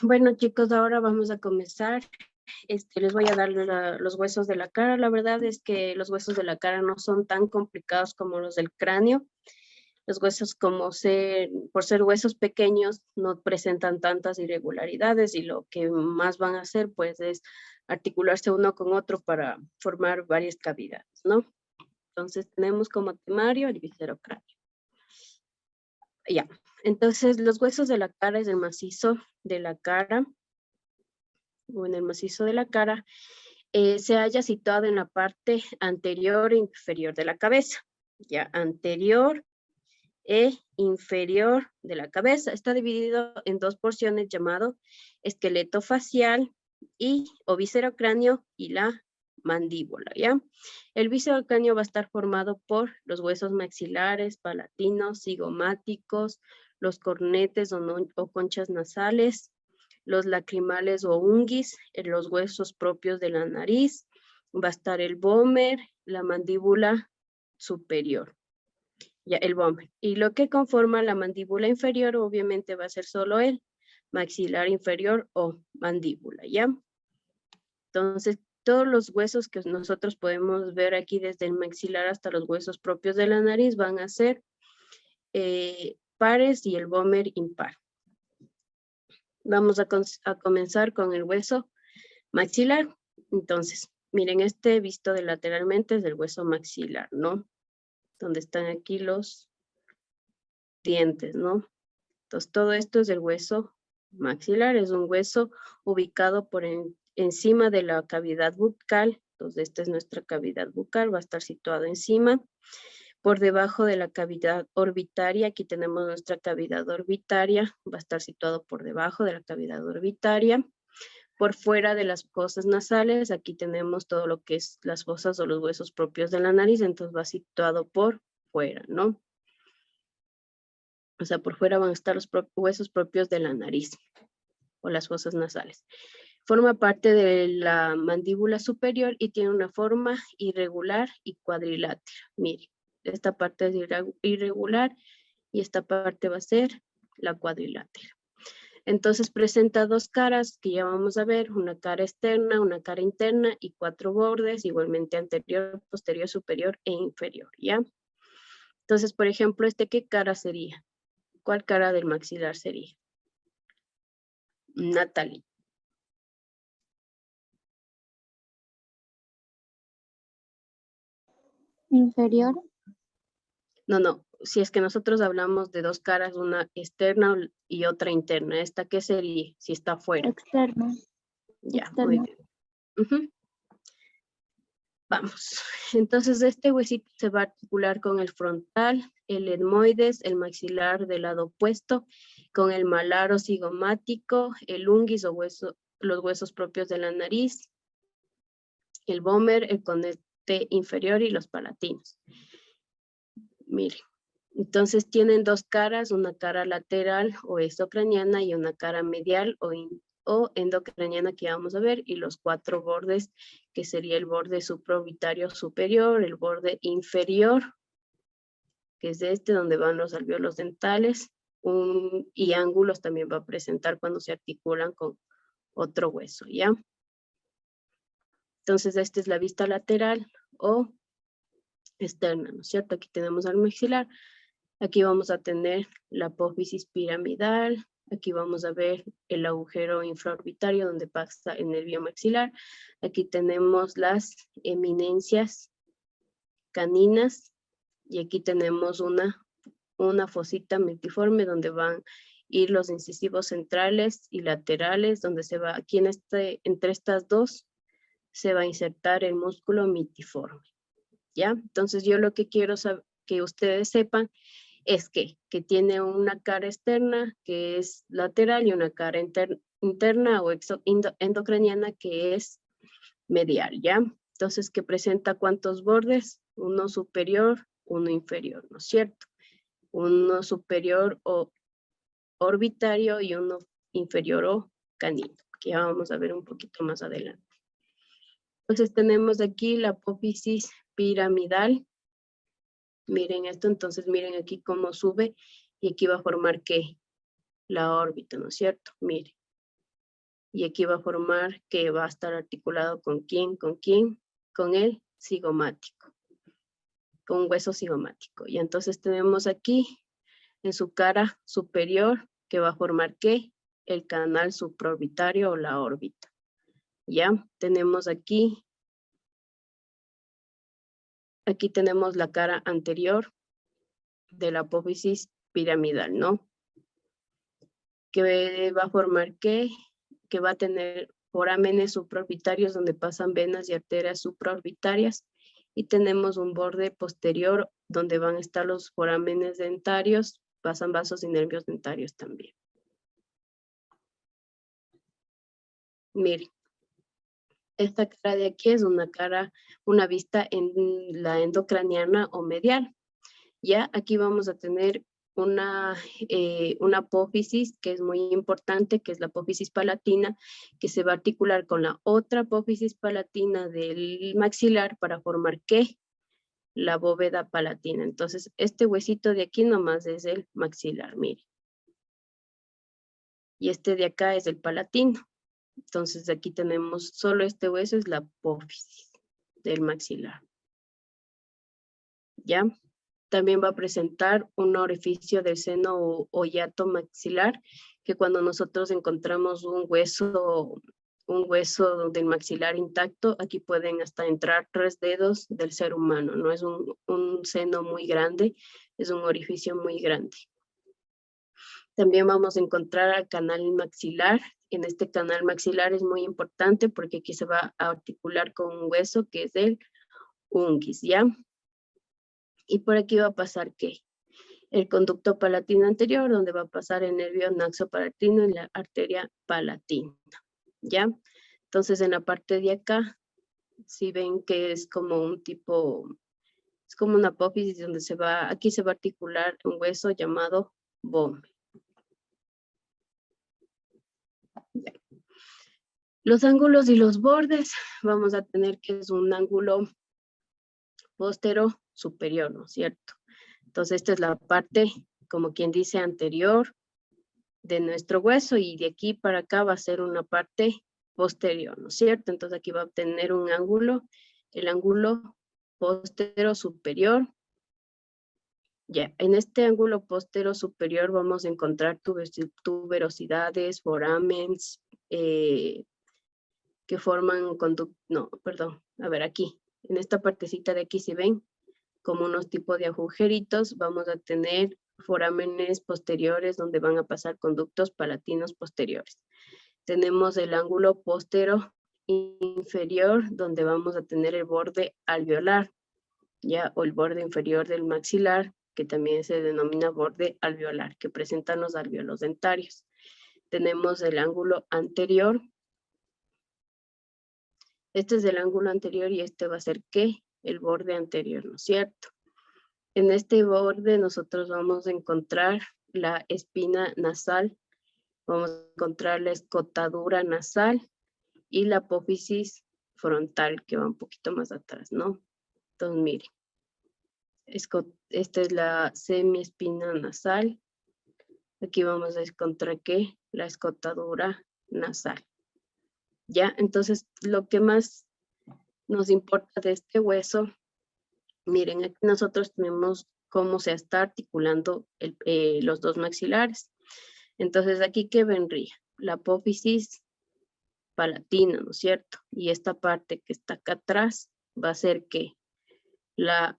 Bueno, chicos, ahora vamos a comenzar. Les voy a dar los huesos de la cara. La verdad es que los huesos de la cara no son tan complicados como los del cráneo. Los huesos, por ser huesos pequeños, no presentan tantas irregularidades y lo que más van a hacer, pues, es articularse uno con otro para formar varias cavidades, ¿no? Entonces, tenemos como temario el viscerocráneo. Ya, entonces, los huesos de la cara es el macizo de la cara, o en el macizo de la cara, se halla situado en la parte anterior e inferior de la cabeza. Ya, anterior e inferior de la cabeza. Está dividido en dos porciones llamado esqueleto facial o viscerocráneo y la mandíbula, ¿ya? El viscerocráneo va a estar formado por los huesos maxilares, palatinos, cigomáticos, los cornetes o conchas nasales, los lacrimales o unguis, los huesos propios de la nariz, va a estar el vómer, la mandíbula superior. Ya, el vómer. Y lo que conforma la mandíbula inferior obviamente va a ser solo el maxilar inferior o mandíbula, ¿ya? Entonces, todos los huesos que nosotros podemos ver aquí desde el maxilar hasta los huesos propios de la nariz van a ser pares y el vómer impar. Vamos a comenzar con el hueso maxilar. Entonces, miren, visto de lateralmente es el hueso maxilar, ¿no? Donde están aquí los dientes, ¿no? Entonces, todo esto es el hueso maxilar, es un hueso ubicado por encima de la cavidad bucal. Entonces, esta es nuestra cavidad bucal, va a estar situado encima. Por debajo de la cavidad orbitaria, aquí tenemos nuestra cavidad orbitaria, va a estar situado por debajo de la cavidad orbitaria. Por fuera de las fosas nasales, aquí tenemos todo lo que es las fosas o los huesos propios de la nariz, entonces va situado por fuera, ¿no? O sea, por fuera van a estar los huesos propios de la nariz o las fosas nasales. Forma parte de la mandíbula superior y tiene una forma irregular y cuadrilátera. Mire, esta parte es irregular y esta parte va a ser la cuadrilátera. Entonces presenta dos caras que ya vamos a ver, una cara externa, una cara interna y 4 bordes, igualmente anterior, posterior, superior e inferior, ¿ya? Entonces, por ejemplo, ¿qué cara sería? ¿Cuál cara del maxilar sería? Natalie. Inferior. No. Si es que nosotros hablamos de dos caras, una externa y otra interna, ¿esta qué sería? Si está afuera. Externa. Ya, externa. Muy bien. Vamos. Entonces, este huesito se va a articular con el frontal, el etmoides, el maxilar del lado opuesto, con el malar o cigomático, el unguis o los huesos propios de la nariz, el vómer, el conecte inferior y los palatinos. Miren. Entonces tienen dos caras, una cara lateral o exocraniana y una cara medial o endocraniana que vamos a ver, y los 4 bordes, que sería el borde supraorbitario superior, el borde inferior, que es donde van los alvéolos dentales, y ángulos también va a presentar cuando se articulan con otro hueso, ¿ya? Entonces esta es la vista lateral o externa, ¿no es cierto? Aquí tenemos al maxilar. Aquí vamos a tener la apófisis piramidal. Aquí vamos a ver el agujero infraorbitario donde pasa el nervio maxilar. Aquí tenemos las eminencias caninas. Y aquí tenemos una fosita multiforme donde van a ir los incisivos centrales y laterales, donde se va, aquí entre estas dos, se va a insertar el músculo mitiforme. ¿Ya? Entonces yo lo que quiero que ustedes sepan es que tiene una cara externa que es lateral y una cara interna o endocraniana que es medial, ¿ya? Entonces, que presenta ¿cuántos bordes? Uno superior, uno inferior, ¿no es cierto? Uno superior o orbitario y uno inferior o canino, que ya vamos a ver un poquito más adelante. Entonces, tenemos aquí la apófisis piramidal. Miren esto, entonces miren aquí cómo sube y aquí va a formar ¿qué? La órbita, ¿no es cierto? Miren. Y aquí va a formar que va a estar articulado con quién, con el cigomático, con un hueso cigomático. Y entonces tenemos aquí en su cara superior que va a formar ¿qué? El canal supraorbitario o la órbita. Ya tenemos aquí tenemos la cara anterior de la apófisis piramidal, ¿no? Que va a formar ¿qué? Que va a tener forámenes supraorbitarios donde pasan venas y arterias supraorbitarias, y tenemos un borde posterior donde van a estar los forámenes dentarios, pasan vasos y nervios dentarios también. Miren, esta cara de aquí es una vista en la endocraniana o medial. Ya aquí vamos a tener una apófisis que es muy importante, que es la apófisis palatina, que se va a articular con la otra apófisis palatina del maxilar para formar ¿qué? La bóveda palatina. Entonces, este huesito de aquí nomás es el maxilar, mire. Y este de acá es el palatino. Entonces, aquí tenemos solo este hueso, es la apófisis del maxilar. ¿Ya? También va a presentar un orificio del seno o hiato maxilar, que cuando nosotros encontramos un hueso del maxilar intacto, aquí pueden hasta entrar 3 dedos del ser humano. No es un seno muy grande, es un orificio muy grande. También vamos a encontrar al canal maxilar. En este canal maxilar es muy importante porque aquí se va a articular con un hueso que es el unguis, ¿ya? Y por aquí va a pasar ¿qué? El conducto palatino anterior, donde va a pasar el nervio naxopalatino y la arteria palatina, ¿ya? Entonces, en la parte de acá, si ven que es como un tipo, es como una apófisis donde aquí se va a articular un hueso llamado vómer. Los ángulos y los bordes, vamos a tener que es un ángulo póstero superior, ¿no es cierto? Entonces, esta es la parte, como quien dice, anterior de nuestro hueso, y de aquí para acá va a ser una parte posterior, ¿no es cierto? Entonces, aquí va a obtener un ángulo, el ángulo póstero superior. Ya, en este ángulo póstero superior vamos a encontrar tuberosidades, forámenes, que forman aquí, en esta partecita de aquí, si ven, como unos tipos de agujeritos, vamos a tener forámenes posteriores donde van a pasar conductos palatinos posteriores. Tenemos el ángulo póstero inferior donde vamos a tener el borde alveolar, ya, o el borde inferior del maxilar, que también se denomina borde alveolar, que presentan los alvéolos dentarios. Tenemos el ángulo anterior. Este es el ángulo anterior y este va a ser ¿qué? El borde anterior, ¿no es cierto? En este borde nosotros vamos a encontrar la espina nasal, vamos a encontrar la escotadura nasal y la apófisis frontal, que va un poquito más atrás, ¿no? Entonces, miren, esta es la semiespina nasal. Aquí vamos a encontrar ¿qué? La escotadura nasal. ¿Ya? Entonces, lo que más nos importa de este hueso, miren, aquí nosotros tenemos cómo se está articulando los dos maxilares. Entonces, aquí, ¿qué vendría? La apófisis palatina, ¿no es cierto? Y esta parte que está acá atrás va a ser ¿qué? La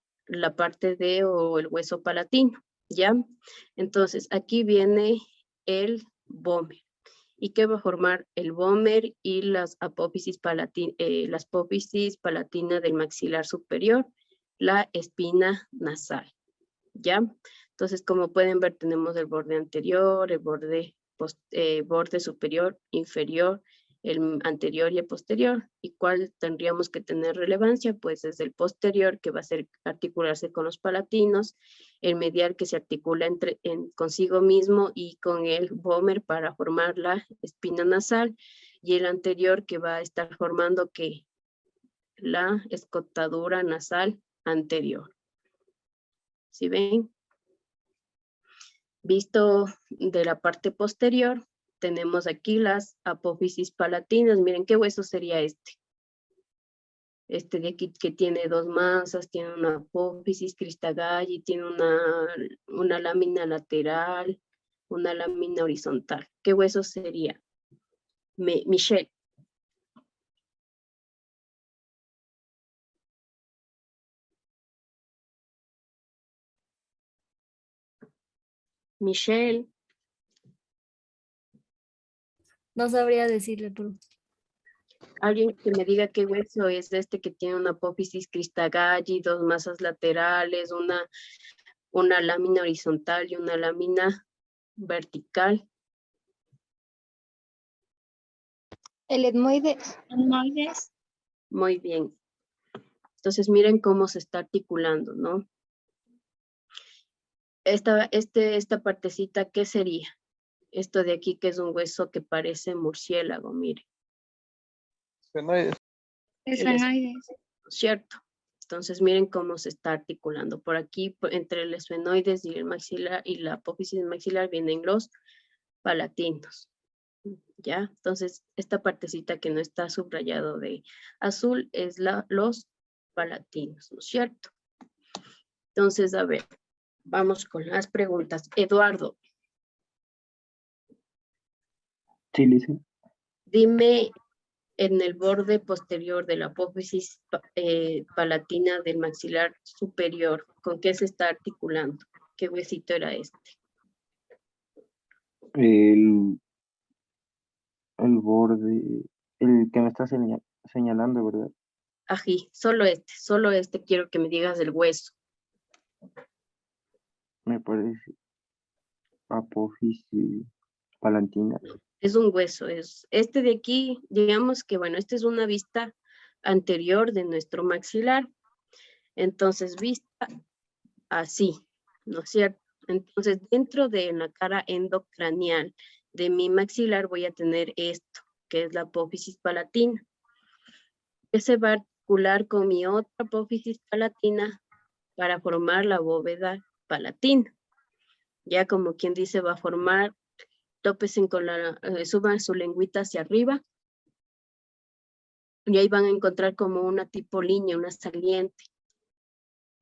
parte de o el hueso palatino, ¿ya? Entonces, aquí viene el vómer. ¿Y qué va a formar el vómer y las apófisis palatinas del maxilar superior? La espina nasal, ¿ya? Entonces, como pueden ver, tenemos el borde anterior, el borde superior, inferior, el anterior y el posterior. ¿Y cuál tendríamos que tener relevancia? Pues es el posterior, que va a ser articularse con los palatinos, el medial, que se articula consigo mismo y con el vómer para formar la espina nasal, y el anterior, que va a estar formando ¿qué? La escotadura nasal anterior. ¿Sí ven? Visto de la parte posterior, tenemos aquí las apófisis palatinas. Miren qué hueso sería este. Este de aquí que tiene dos masas, tiene una apófisis cristagalli, tiene una lámina lateral, una lámina horizontal. ¿Qué hueso sería? Michelle. Michelle. No sabría decirle, pero Alguien que me diga qué hueso es este que tiene una apófisis cristagalli, dos masas laterales, una lámina horizontal y una lámina vertical. El etmoides. Etmoides. Muy bien. Entonces miren cómo se está articulando, ¿no? Esta partecita, ¿qué sería? Esto de aquí que es un hueso que parece murciélago, mire. Esfenoides. Esfenoides. ¿Cierto? Entonces miren cómo se está articulando. Por aquí, entre el esfenoides y el maxilar y la apófisis maxilar vienen los palatinos. ¿Ya? Entonces, esta partecita que no está subrayado de azul es los palatinos, ¿no es cierto? Entonces, a ver, vamos con las preguntas. Eduardo. Sí, Lisa. Dime en el borde posterior de la apófisis palatina del maxilar superior, ¿con qué se está articulando? ¿Qué huesito era este? El borde, el que me está señalando, ¿verdad? Ají, solo este quiero que me digas el hueso. Me parece apófisis palantina. Es un hueso, es este de aquí, digamos que bueno, esta es una vista anterior de nuestro maxilar. Entonces, vista así, ¿no es cierto? Entonces, dentro de la cara endocranial de mi maxilar voy a tener esto, que es la apófisis palatina. Que se va a articular con mi otra apófisis palatina para formar la bóveda palatina. Ya como quien dice, va a formar, tópesen con suban su lengüita hacia arriba. Y ahí van a encontrar como una tipo línea, una saliente.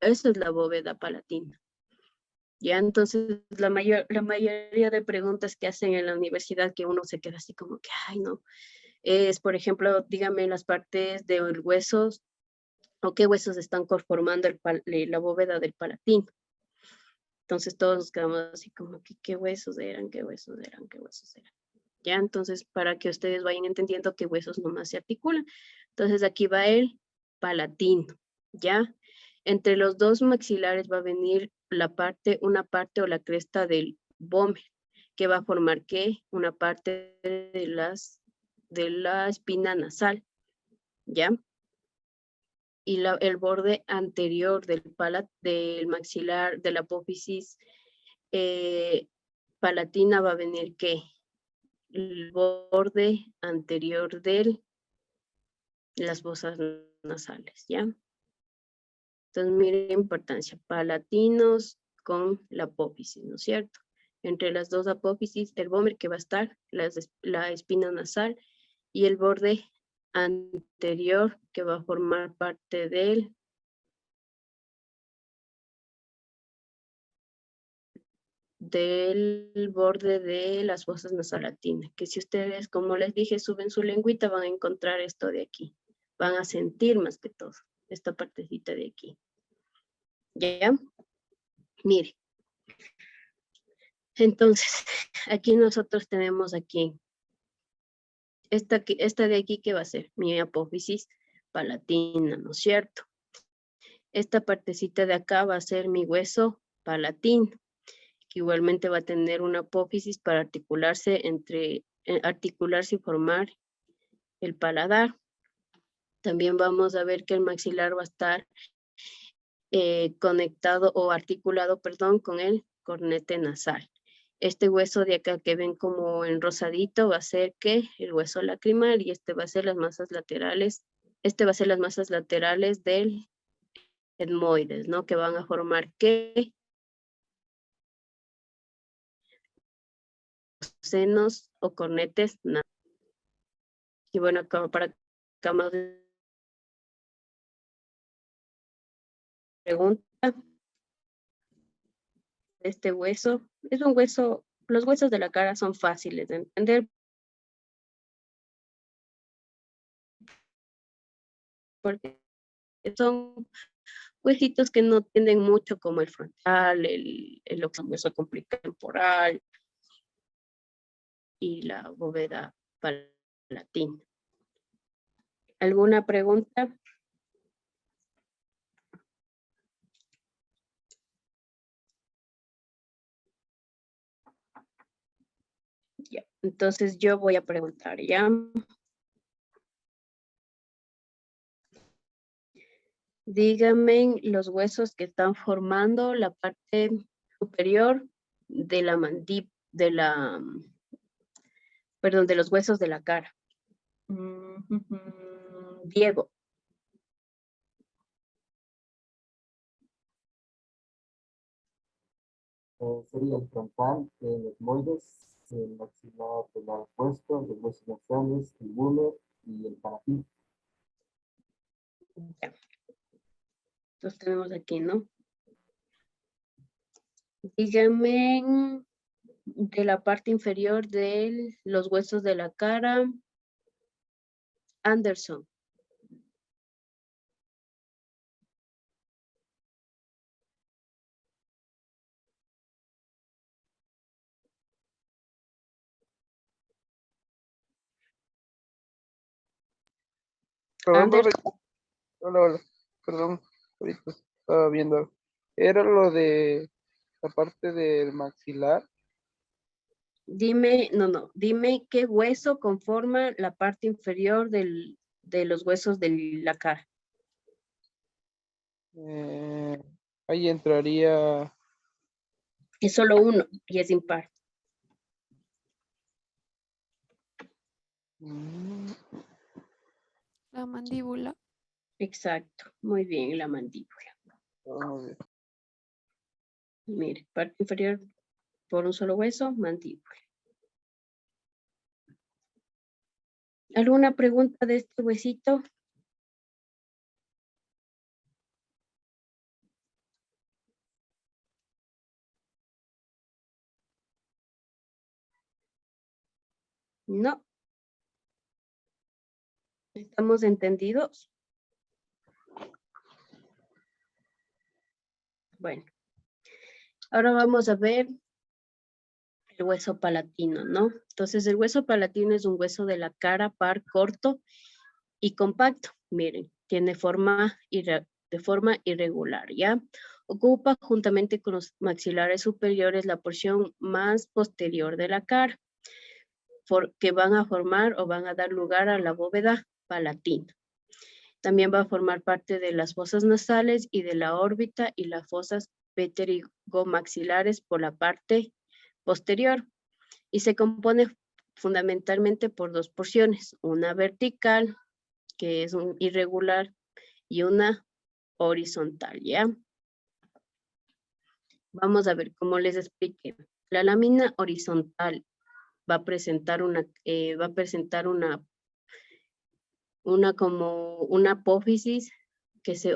Eso es la bóveda palatina. Ya, entonces la mayoría de preguntas que hacen en la universidad que uno se queda así como que, ay, no, es, por ejemplo, dígame las partes de los huesos o qué huesos están conformando la bóveda del palatino. Entonces todos nos quedamos así como que qué huesos eran, qué huesos eran, qué huesos eran. Ya, entonces para que ustedes vayan entendiendo qué huesos nomás se articulan. Entonces aquí va el palatino, ¿ya? Entre los dos maxilares va a venir una parte o la cresta del vómer, que va a formar ¿qué? Una parte de la espina nasal, ¿ya? Y el borde anterior del maxilar, de la apófisis palatina va a venir ¿qué? El borde anterior de las fosas nasales, ¿ya? Entonces, miren la importancia, palatinos con la apófisis, ¿no es cierto? Entre las dos apófisis, el vómer que va a estar, la espina nasal y el borde anterior que va a formar parte del borde de las fosas nasalatinas, que si ustedes, como les dije, suben su lengüita, van a encontrar esto de aquí. Van a sentir más que todo esta partecita de aquí. ¿Ya? Mire. Entonces, aquí nosotros tenemos aquí, esta de aquí que va a ser mi apófisis palatina, ¿no es cierto? Esta partecita de acá va a ser mi hueso palatino, que igualmente va a tener una apófisis para articularse y formar el paladar. También vamos a ver que el maxilar va a estar conectado o articulado, perdón, con el cornete nasal. Este hueso de acá que ven como en rosadito va a ser que el hueso lacrimal y este va a ser las masas laterales. Este va a ser las masas laterales del etmoides, ¿no? Que van a formar ¿qué? senos o cornetes, nada. Y bueno, como para camas de pregunta, este hueso es un hueso, los huesos de la cara son fáciles de entender porque son huesitos que no tienden mucho como el frontal, el hueso complicado temporal y la bóveda palatina. ¿Alguna pregunta? Ya, entonces yo voy a preguntar, ¿ya? Díganme los huesos que están formando la parte superior de la perdón, de los huesos de la cara. Diego. Sería el frontal, el etmoides, el maxilar opuesto, los huesos nasales, el bulo y el palatín. Ya. Entonces tenemos aquí, ¿no? Díganme de la parte inferior de los huesos de la cara. Anderson. Perdón, profe. Anderson. Hola. Perdón, ahorita estaba viendo. Era lo de la parte del maxilar. Dime, dime qué hueso conforma la parte inferior de los huesos de la cara. Ahí entraría. Es solo uno y es impar. La mandíbula. Exacto, muy bien, la mandíbula. Vamos a ver. Mire, parte inferior por un solo hueso, mandíbula. ¿Alguna pregunta de este huesito? No. ¿Estamos entendidos? Bueno, ahora vamos a ver el hueso palatino, ¿no? Entonces el hueso palatino es un hueso de la cara par corto y compacto. Miren, tiene de forma irregular, ¿ya? Ocupa juntamente con los maxilares superiores la porción más posterior de la cara, que van a formar o van a dar lugar a la bóveda palatina. También va a formar parte de las fosas nasales y de la órbita y las fosas pterigomaxilares por la parte posterior. Y se compone fundamentalmente por dos porciones, una vertical, que es un irregular, y una horizontal, ¿ya? Vamos a ver cómo les expliqué. La lámina horizontal va a presentar como una apófisis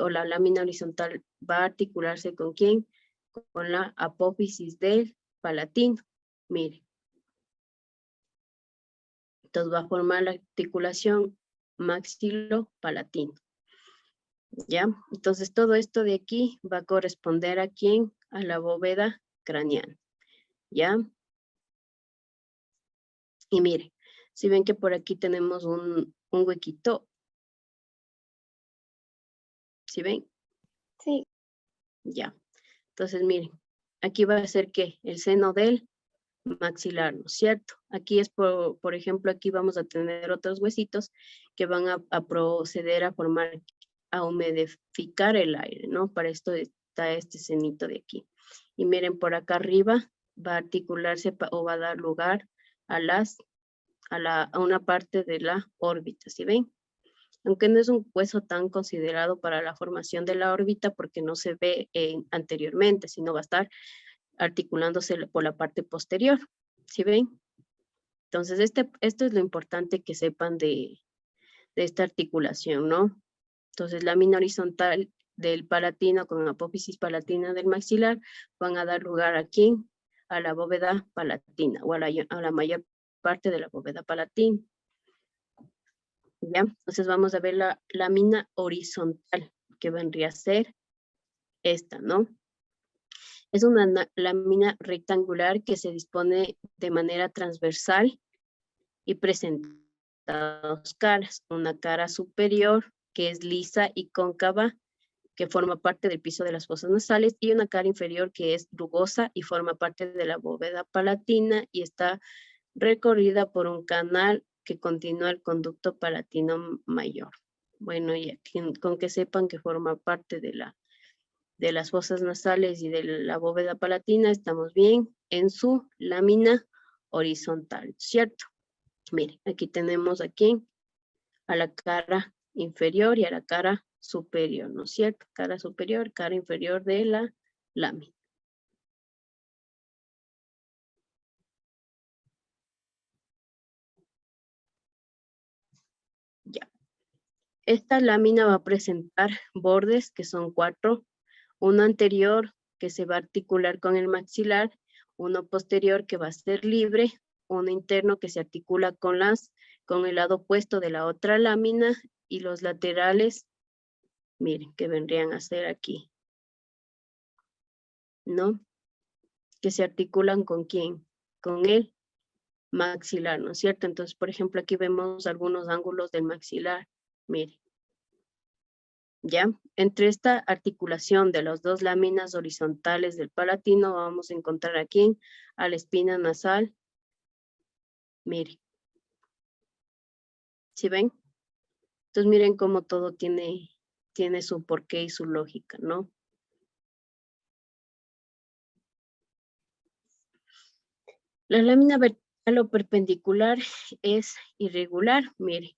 o la lámina horizontal va a articularse ¿con quién? Con la apófisis del palatino. Mire. Entonces va a formar la articulación maxilo-palatino. ¿Ya? Entonces todo esto de aquí va a corresponder ¿a quién? A la bóveda craneal. ¿Ya? Y mire, si ven que por aquí tenemos un huequito. ¿Sí ven? Sí. Ya. Entonces miren, aquí va a ser ¿qué? El seno del maxilar, ¿no es cierto? Aquí es, por ejemplo, aquí vamos a tener otros huesitos que van a proceder a formar, a humidificar el aire, ¿no? Para esto está este cenito de aquí. Y miren, por acá arriba va a articularse o va a dar lugar a una parte de la órbita, ¿sí ven? Aunque no es un hueso tan considerado para la formación de la órbita porque no se ve anteriormente, sino va a estar articulándose por la parte posterior. ¿Sí ven? Entonces, esto es lo importante que sepan de esta articulación, ¿no? Entonces, lámina horizontal del palatino con apófisis palatina del maxilar van a dar lugar aquí a la bóveda palatina o a la mayor parte de la bóveda palatina. ¿Ya? Entonces vamos a ver la lámina horizontal, que vendría a ser esta, ¿no? Es una lámina rectangular que se dispone de manera transversal y presenta dos caras. Una cara superior, que es lisa y cóncava, que forma parte del piso de las fosas nasales, y una cara inferior que es rugosa y forma parte de la bóveda palatina y está recorrida por un canal que continúa el conducto palatino mayor. Bueno, y aquí, con que sepan que forma parte de las fosas nasales y de la bóveda palatina, estamos bien en su lámina horizontal, ¿cierto? Miren, aquí tenemos aquí a la cara inferior y a la cara superior, ¿no es cierto? Cara superior, cara inferior de la lámina. Ya. Esta lámina va a presentar bordes que son 4, uno anterior que se va a articular con el maxilar, uno posterior que va a ser libre, uno interno que se articula con el lado opuesto de la otra lámina, y los laterales, miren, que vendrían a ser aquí, ¿no? Que se articulan ¿con quién? Con el maxilar, ¿no es cierto? Entonces, por ejemplo, aquí vemos algunos ángulos del maxilar, miren. ¿Ya? Entre esta articulación de las dos láminas horizontales del palatino vamos a encontrar aquí a la espina nasal. Miren. ¿Sí ven? Entonces miren cómo todo tiene su porqué y su lógica, ¿no? La lámina vertical o perpendicular es irregular, miren.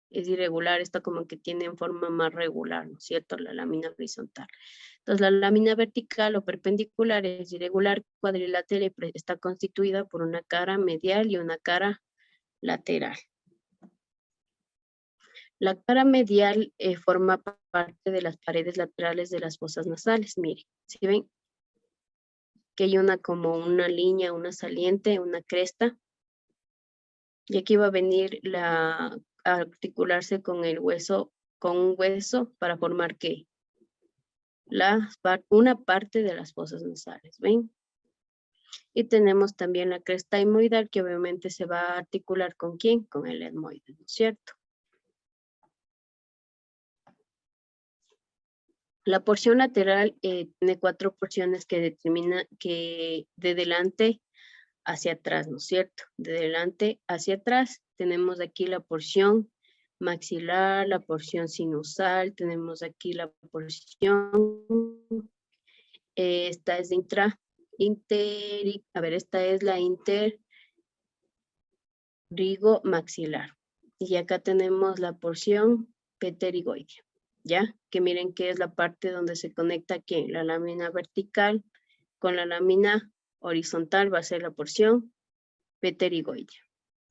Es irregular, está como que tiene en forma más regular, ¿no es cierto? La lámina horizontal. Entonces, la lámina vertical o perpendicular es irregular, cuadrilátera y está constituida por una cara medial y una cara lateral. La cara medial forma parte de las paredes laterales de las fosas nasales. Miren, ¿sí ven? Que hay una como una línea, una saliente, una cresta. Y aquí va a venir a articularse con el hueso, con un hueso para formar ¿qué? Una parte de las fosas nasales, ¿ven? Y tenemos también la cresta etmoidal, que obviamente se va a articular ¿con quién? Con el etmoide, ¿no es cierto? La porción lateral tiene 4 porciones que determina que de delante hacia atrás, ¿no es cierto? De delante hacia atrás tenemos aquí la porción maxilar, la porción sinusal, tenemos aquí la porción, esta es esta es la interrigomaxilar. Y acá tenemos la porción pterigoidea, ¿ya? Que miren que es la parte donde se conecta aquí la lámina vertical con la lámina horizontal, va a ser la porción pterigoidea,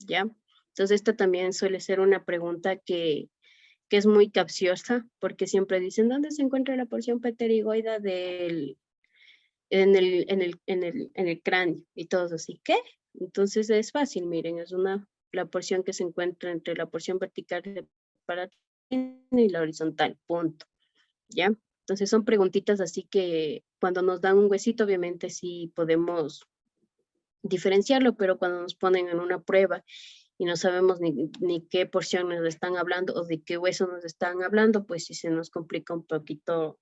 ¿ya? Entonces esta también suele ser una pregunta que es muy capciosa, porque siempre dicen, ¿dónde se encuentra la porción pterigoidea en el cráneo? Y todos así, ¿qué? Entonces es fácil, miren, es la porción que se encuentra entre la porción vertical del palatino y la horizontal, punto, ¿ya? Entonces son preguntitas así que cuando nos dan un huesito, obviamente sí podemos diferenciarlo, pero cuando nos ponen en una prueba y no sabemos ni qué porción nos están hablando o de qué hueso nos están hablando, pues sí se nos complica un poquito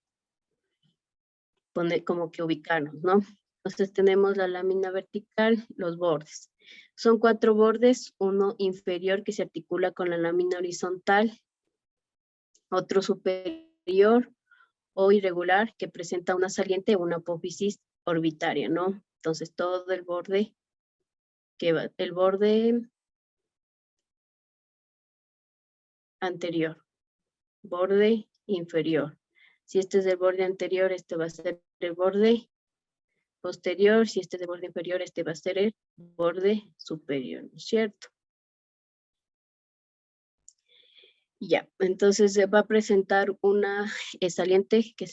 poner como que ubicarnos, ¿no? Entonces tenemos la lámina vertical, los bordes. Son 4 bordes, uno inferior que se articula con la lámina horizontal, otro superior o irregular que presenta una saliente o una apófisis orbitaria, ¿no? Entonces todo el borde el borde anterior, borde inferior. Si este es el borde anterior, este va a ser el borde posterior, si este es de borde inferior, este va a ser el borde superior, ¿no es cierto? Ya, entonces se va a presentar una saliente que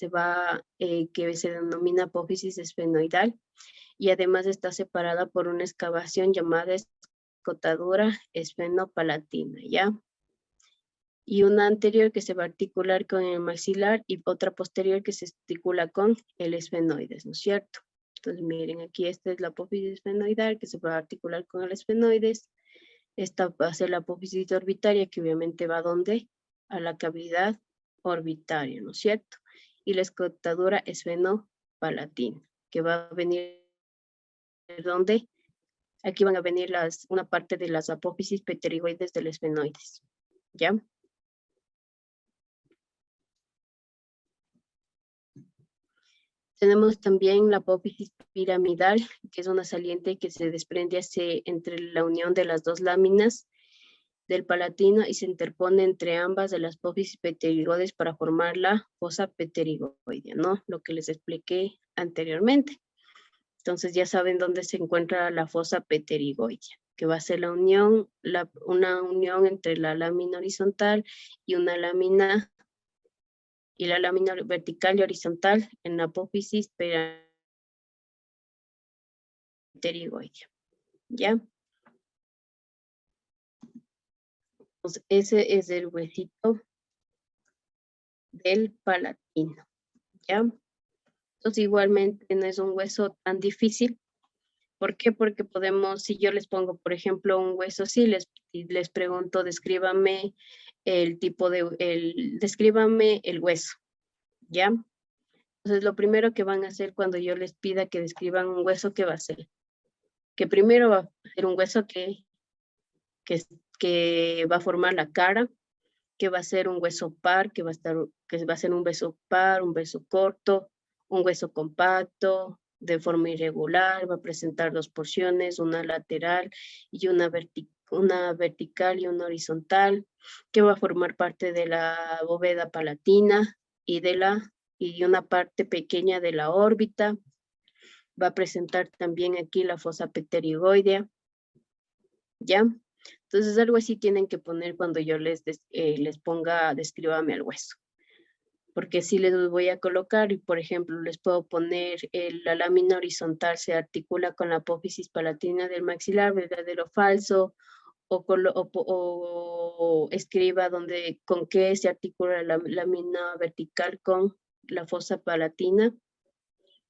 que se denomina apófisis esfenoidal y además está separada por una excavación llamada escotadura esfenopalatina, ¿ya? Y una anterior que se va a articular con el maxilar y otra posterior que se articula con el esfenoides, ¿no es cierto? Entonces miren, aquí esta es la apófisis esfenoidal que se va a articular con el esfenoides. Esta va a ser la apófisis orbitaria que obviamente va a ¿dónde? A la cavidad orbitaria, ¿no es cierto? Y la escotadura esfenopalatina que va a venir ¿dónde? Aquí van a venir una parte de las apófisis pterigoides del esfenoides, ¿ya? Tenemos también la apófisis piramidal, que es una saliente que se desprende entre la unión de las dos láminas del palatino y se interpone entre ambas de las apófisis pterigoides para formar la fosa pterigoidea, ¿no? Lo que les expliqué anteriormente. Entonces ya saben dónde se encuentra la fosa pterigoidea, que va a ser una unión entre la lámina horizontal y la lámina vertical y horizontal en la apófisis pterigoidea, ¿ya? Entonces, ese es el huesito del palatino, ¿ya? Entonces igualmente no es un hueso tan difícil. ¿Por qué? Porque podemos, si yo les pongo, por ejemplo, un hueso, sí, les pregunto, descríbame descríbame el hueso, ¿ya? Entonces, lo primero que van a hacer cuando yo les pida que describan un hueso, ¿qué va a ser? Que primero va a ser un hueso que va a formar la cara, que va a ser un hueso par, que va a ser un hueso par, un hueso corto, un hueso compacto, de forma irregular, va a presentar dos porciones, una lateral y una vertical y una horizontal, que va a formar parte de la bóveda palatina y una parte pequeña de la órbita. Va a presentar también aquí la fosa pterigoidea, ¿ya? Entonces algo así tienen que poner cuando yo les ponga, descríbame el hueso. Porque si les voy a colocar, y por ejemplo, les puedo poner la lámina horizontal se articula con la apófisis palatina del maxilar, verdadero o falso, o escriba con qué se articula la lámina vertical con la fosa palatina,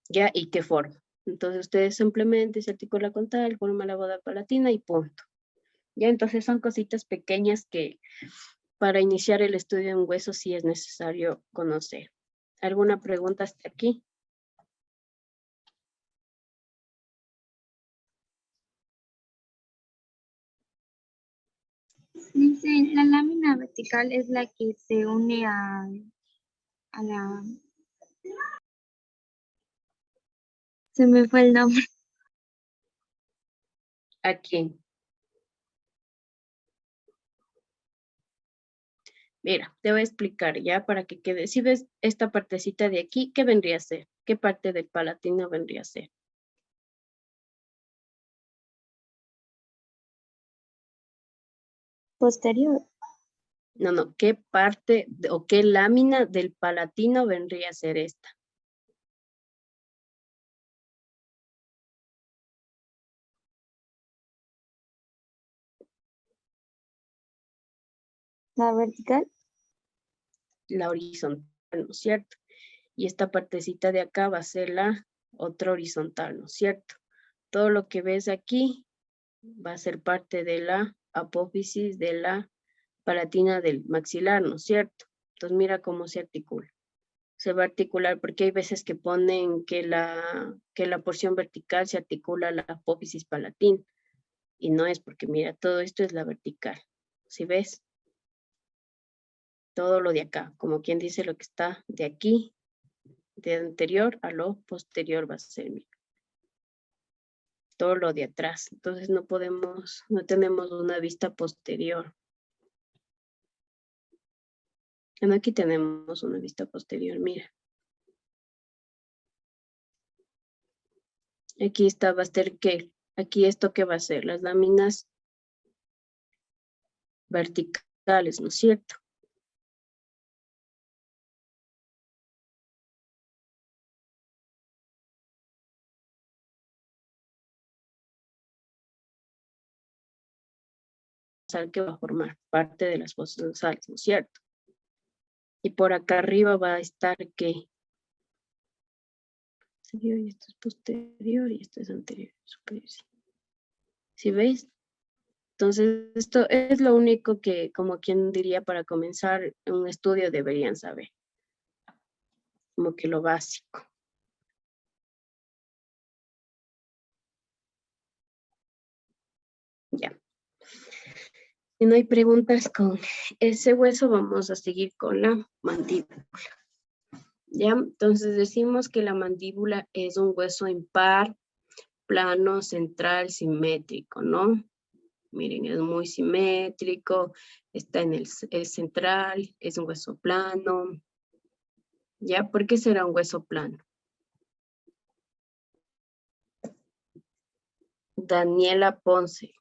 ¿ya? Y qué forma. Entonces ustedes simplemente se articula con tal, forma la bóveda palatina y punto. Ya, entonces son cositas pequeñas que para iniciar el estudio en hueso sí es necesario conocer. ¿Alguna pregunta hasta aquí? Dice, la lámina vertical es la que se une a la... Se me fue el nombre. Aquí. Mira, te voy a explicar ya para que quede. Si ves esta partecita de aquí, ¿qué vendría a ser? ¿Qué parte del palatino vendría a ser? Posterior. No, ¿qué parte o qué lámina del palatino vendría a ser esta? La vertical. La horizontal, ¿no es cierto? Y esta partecita de acá va a ser la otra horizontal, ¿no es cierto? Todo lo que ves aquí va a ser parte de la apófisis de la palatina del maxilar, ¿no es cierto? Entonces mira cómo se articula. Se va a articular porque hay veces que ponen que la porción vertical se articula a la apófisis palatina y no es porque mira, todo esto es la vertical. ¿Sí ves? Todo lo de acá, como quien dice lo que está de aquí, de anterior a lo posterior va a ser, mira, todo lo de atrás. Entonces no tenemos una vista posterior. Bueno, aquí tenemos una vista posterior, mira. Aquí está, va a ser que, aquí esto que va a ser, las láminas verticales, ¿no es cierto? Que va a formar parte de las fosas nasales, ¿no es cierto? Y por acá arriba va a estar que posterior y esto es posterior y esto es anterior, superior. ¿Sí veis? Entonces, esto es lo único que, como quien diría, para comenzar un estudio deberían saber. Como que lo básico. Ya. Si no hay preguntas con ese hueso, vamos a seguir con la mandíbula. ¿Ya? Entonces decimos que la mandíbula es un hueso impar, plano, central, simétrico, ¿no? Miren, es muy simétrico, está en el central, es un hueso plano. ¿Ya? ¿Por qué será un hueso plano? Daniela Ponce.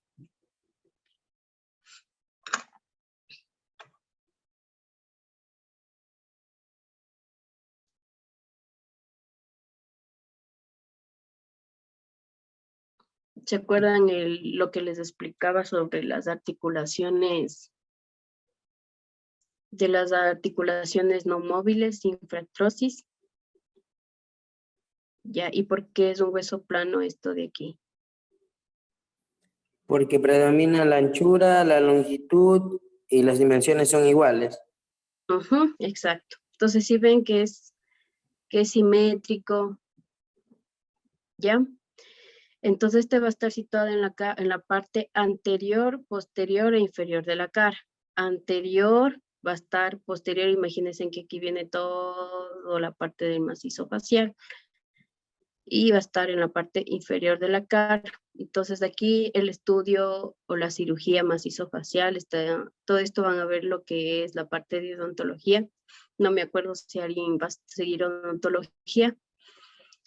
¿Se acuerdan lo que les explicaba sobre las articulaciones, de las articulaciones no móviles, infractrosis? Ya, ¿y por qué es un hueso plano esto de aquí? Porque predomina la anchura, la longitud y las dimensiones son iguales. Exacto. Entonces, si ven que es simétrico, ¿ya? Entonces, este va a estar situado en la parte anterior, posterior e inferior de la cara. Anterior va a estar posterior, imagínense que aquí viene toda la parte del macizo facial. Y va a estar en la parte inferior de la cara. Entonces aquí el estudio o la cirugía macizo-facial, todo esto van a ver lo que es la parte de odontología. No me acuerdo si alguien va a seguir odontología.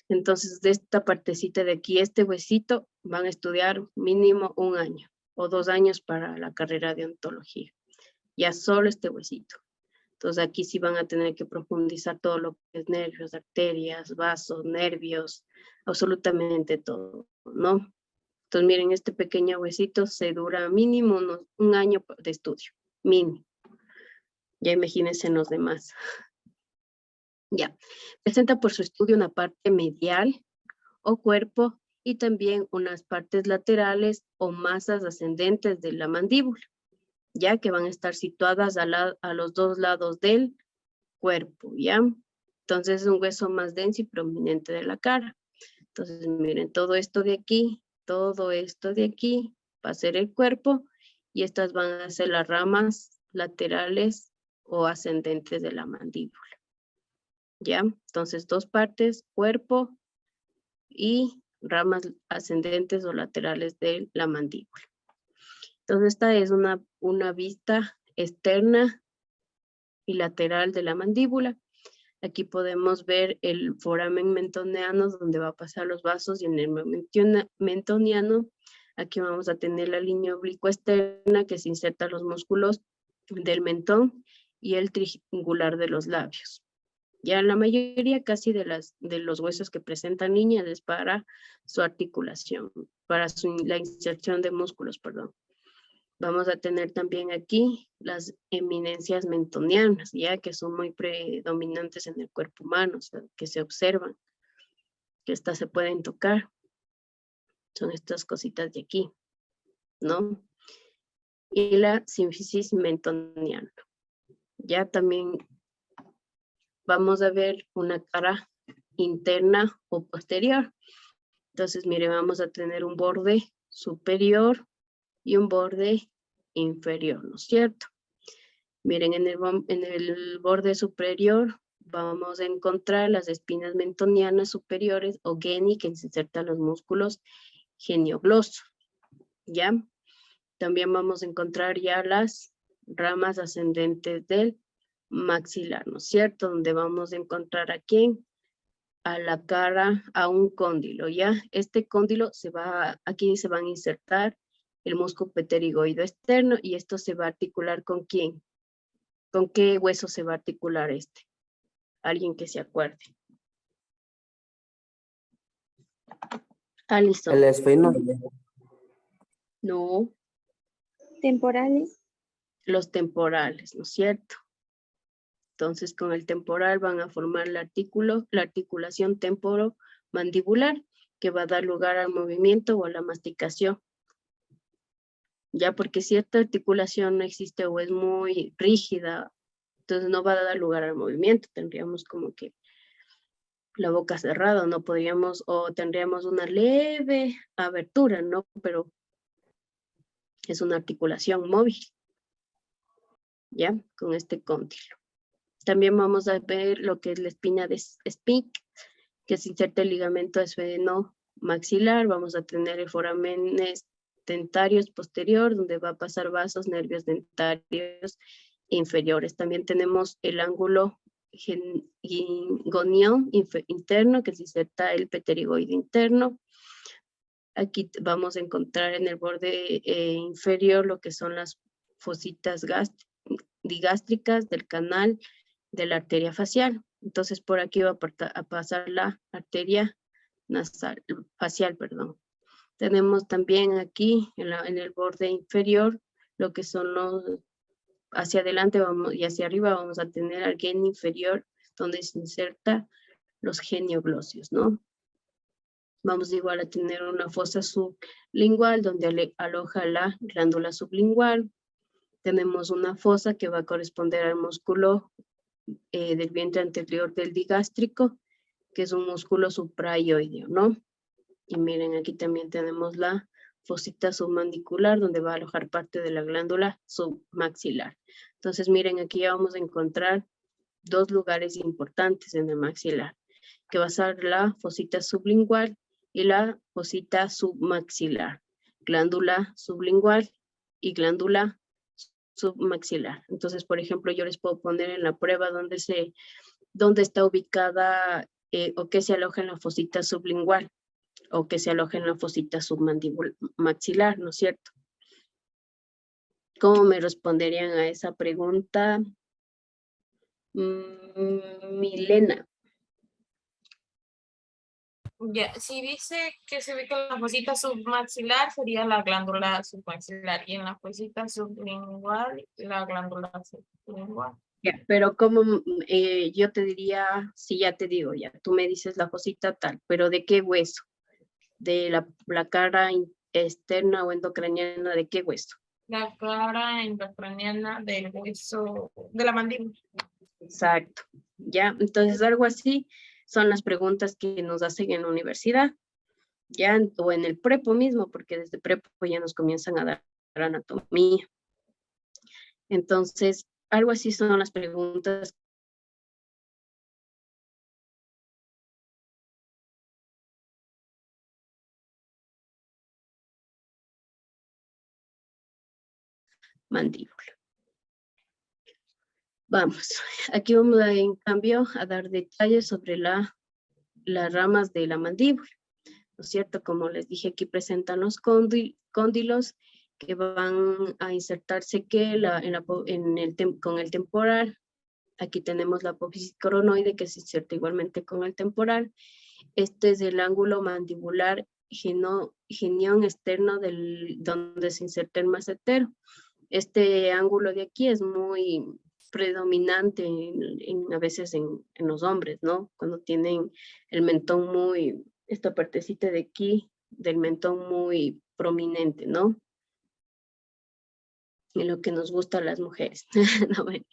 Entonces de esta partecita de aquí, este huesito, van a estudiar mínimo 1 año o 2 años para la carrera de odontología. Ya solo este huesito. Entonces aquí sí van a tener que profundizar todo lo que es nervios, arterias, vasos, nervios, absolutamente todo, ¿no? Entonces miren, este pequeño huesito se dura mínimo 1 año de estudio, mínimo. Ya imagínense en los demás. Ya, presenta por su estudio una parte medial o cuerpo y también unas partes laterales o masas ascendentes de la mandíbula, ya que van a estar situadas a los 2 lados del cuerpo, ¿ya? Entonces es un hueso más denso y prominente de la cara. Entonces miren, todo esto de aquí va a ser el cuerpo y estas van a ser las ramas laterales o ascendentes de la mandíbula, ¿ya? Entonces 2 partes, cuerpo y ramas ascendentes o laterales de la mandíbula. Entonces esta es una vista externa y lateral de la mandíbula. Aquí podemos ver el foramen mentoniano, donde va a pasar los vasos, y en el mentoniano, aquí vamos a tener la línea oblicua externa que se inserta los músculos del mentón y el triangular de los labios. Ya la mayoría casi de los huesos que presentan líneas es para su articulación, para la inserción de músculos, perdón. Vamos a tener también aquí las eminencias mentonianas, ya que son muy predominantes en el cuerpo humano, o sea, que se observan, que estas se pueden tocar. Son estas cositas de aquí, ¿no? Y la sínfisis mentoniana. Ya también vamos a ver una cara interna o posterior. Entonces, mire, vamos a tener un borde superior y un borde inferior, ¿no es cierto? Miren, en el borde superior vamos a encontrar las espinas mentonianas superiores o geni, que se insertan los músculos genioglosos, ¿ya? También vamos a encontrar ya las ramas ascendentes del maxilar, ¿no es cierto? Donde vamos a encontrar aquí a la cara a un cóndilo, ¿ya? Este cóndilo aquí se van a insertar el músculo pterigoide externo y esto se va a articular ¿con quién? ¿Con qué hueso se va a articular este? Alguien que se acuerde. Alison. El esfenoide. No, Temporales. los temporales, ¿no es cierto? Entonces, con el temporal van a formar la articulación temporomandibular, que va a dar lugar al movimiento o a la masticación. Ya porque si esta articulación no existe o es muy rígida, entonces no va a dar lugar al movimiento. Tendríamos como que la boca cerrada, no podríamos, o tendríamos una leve abertura, ¿no? Pero es una articulación móvil, ¿ya? Con este cóndilo. También vamos a ver lo que es la espina de Spick, que se inserta el ligamento esfenomaxilar. Vamos a tener el foramen dentarios posterior, donde va a pasar vasos, nervios dentarios inferiores. También tenemos el ángulo gonión interno, que se inserta el pterigoide interno. Aquí vamos a encontrar en el borde inferior lo que son las fositas digástricas del canal de la arteria facial. Entonces por aquí va a pasar la arteria nasal, facial, perdón. Tenemos también aquí en el borde inferior lo que son los, hacia adelante y hacia arriba vamos a tener al gen inferior donde se inserta los genioglóseos, ¿no? Vamos igual a tener una fosa sublingual donde aloja la glándula sublingual. Tenemos una fosa que va a corresponder al músculo del vientre anterior del digástrico, que es un músculo suprayoideo, ¿no? Y miren, aquí también tenemos la fosita submandibular, donde va a alojar parte de la glándula submaxilar. Entonces, miren, aquí ya vamos a encontrar dos lugares importantes en el maxilar, que va a ser la fosita sublingual y la fosita submaxilar. Glándula sublingual y glándula submaxilar. Entonces, por ejemplo, yo les puedo poner en la prueba dónde está ubicada o qué se aloja en la fosita sublingual o que se aloja en la fosita submaxilar, ¿no es cierto? ¿Cómo me responderían a esa pregunta? Milena. Ya, si dice que se ubica en la fosita submaxilar, sería la glándula submaxilar, y en la fosita sublingual, la glándula sublingual. Ya, pero como yo te diría, sí, ya te digo, ya, tú me dices la fosita tal, pero ¿de qué hueso? ¿De la cara externa o endocraniana? ¿De qué hueso? La cara endocraniana del hueso, de la mandíbula. Exacto, ya, entonces algo así son las preguntas que nos hacen en la universidad, ya, o en el prepo mismo, porque desde prepo ya nos comienzan a dar anatomía. Entonces, algo así son las preguntas mandíbula. Vamos, aquí vamos en cambio a dar detalles sobre las ramas de la mandíbula, ¿no es cierto? Como les dije, aquí presentan los cóndilos que van a insertarse con el temporal. Aquí tenemos la apófisis coronoide que se inserta igualmente con el temporal. Este es el ángulo mandibular genión externo donde se inserta el macetero. Este ángulo de aquí es muy predominante a veces en los hombres, ¿no? Cuando tienen el mentón esta partecita de aquí, del mentón muy prominente, ¿no? En lo que nos gusta a las mujeres. No, bueno.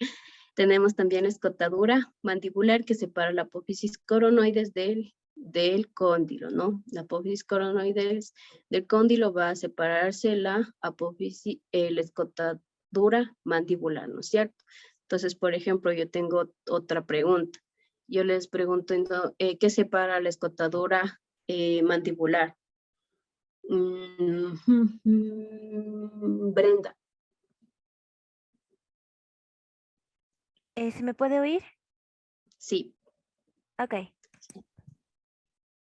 Tenemos también escotadura mandibular que separa la apófisis coronoides del cóndilo, ¿no? La apófisis coronoides del cóndilo va a separarse la escotadura mandibular, ¿no es cierto? Entonces, por ejemplo, yo tengo otra pregunta. Yo les pregunto, ¿qué separa la escotadura mandibular? Brenda. ¿Se me puede oír? Sí. Ok.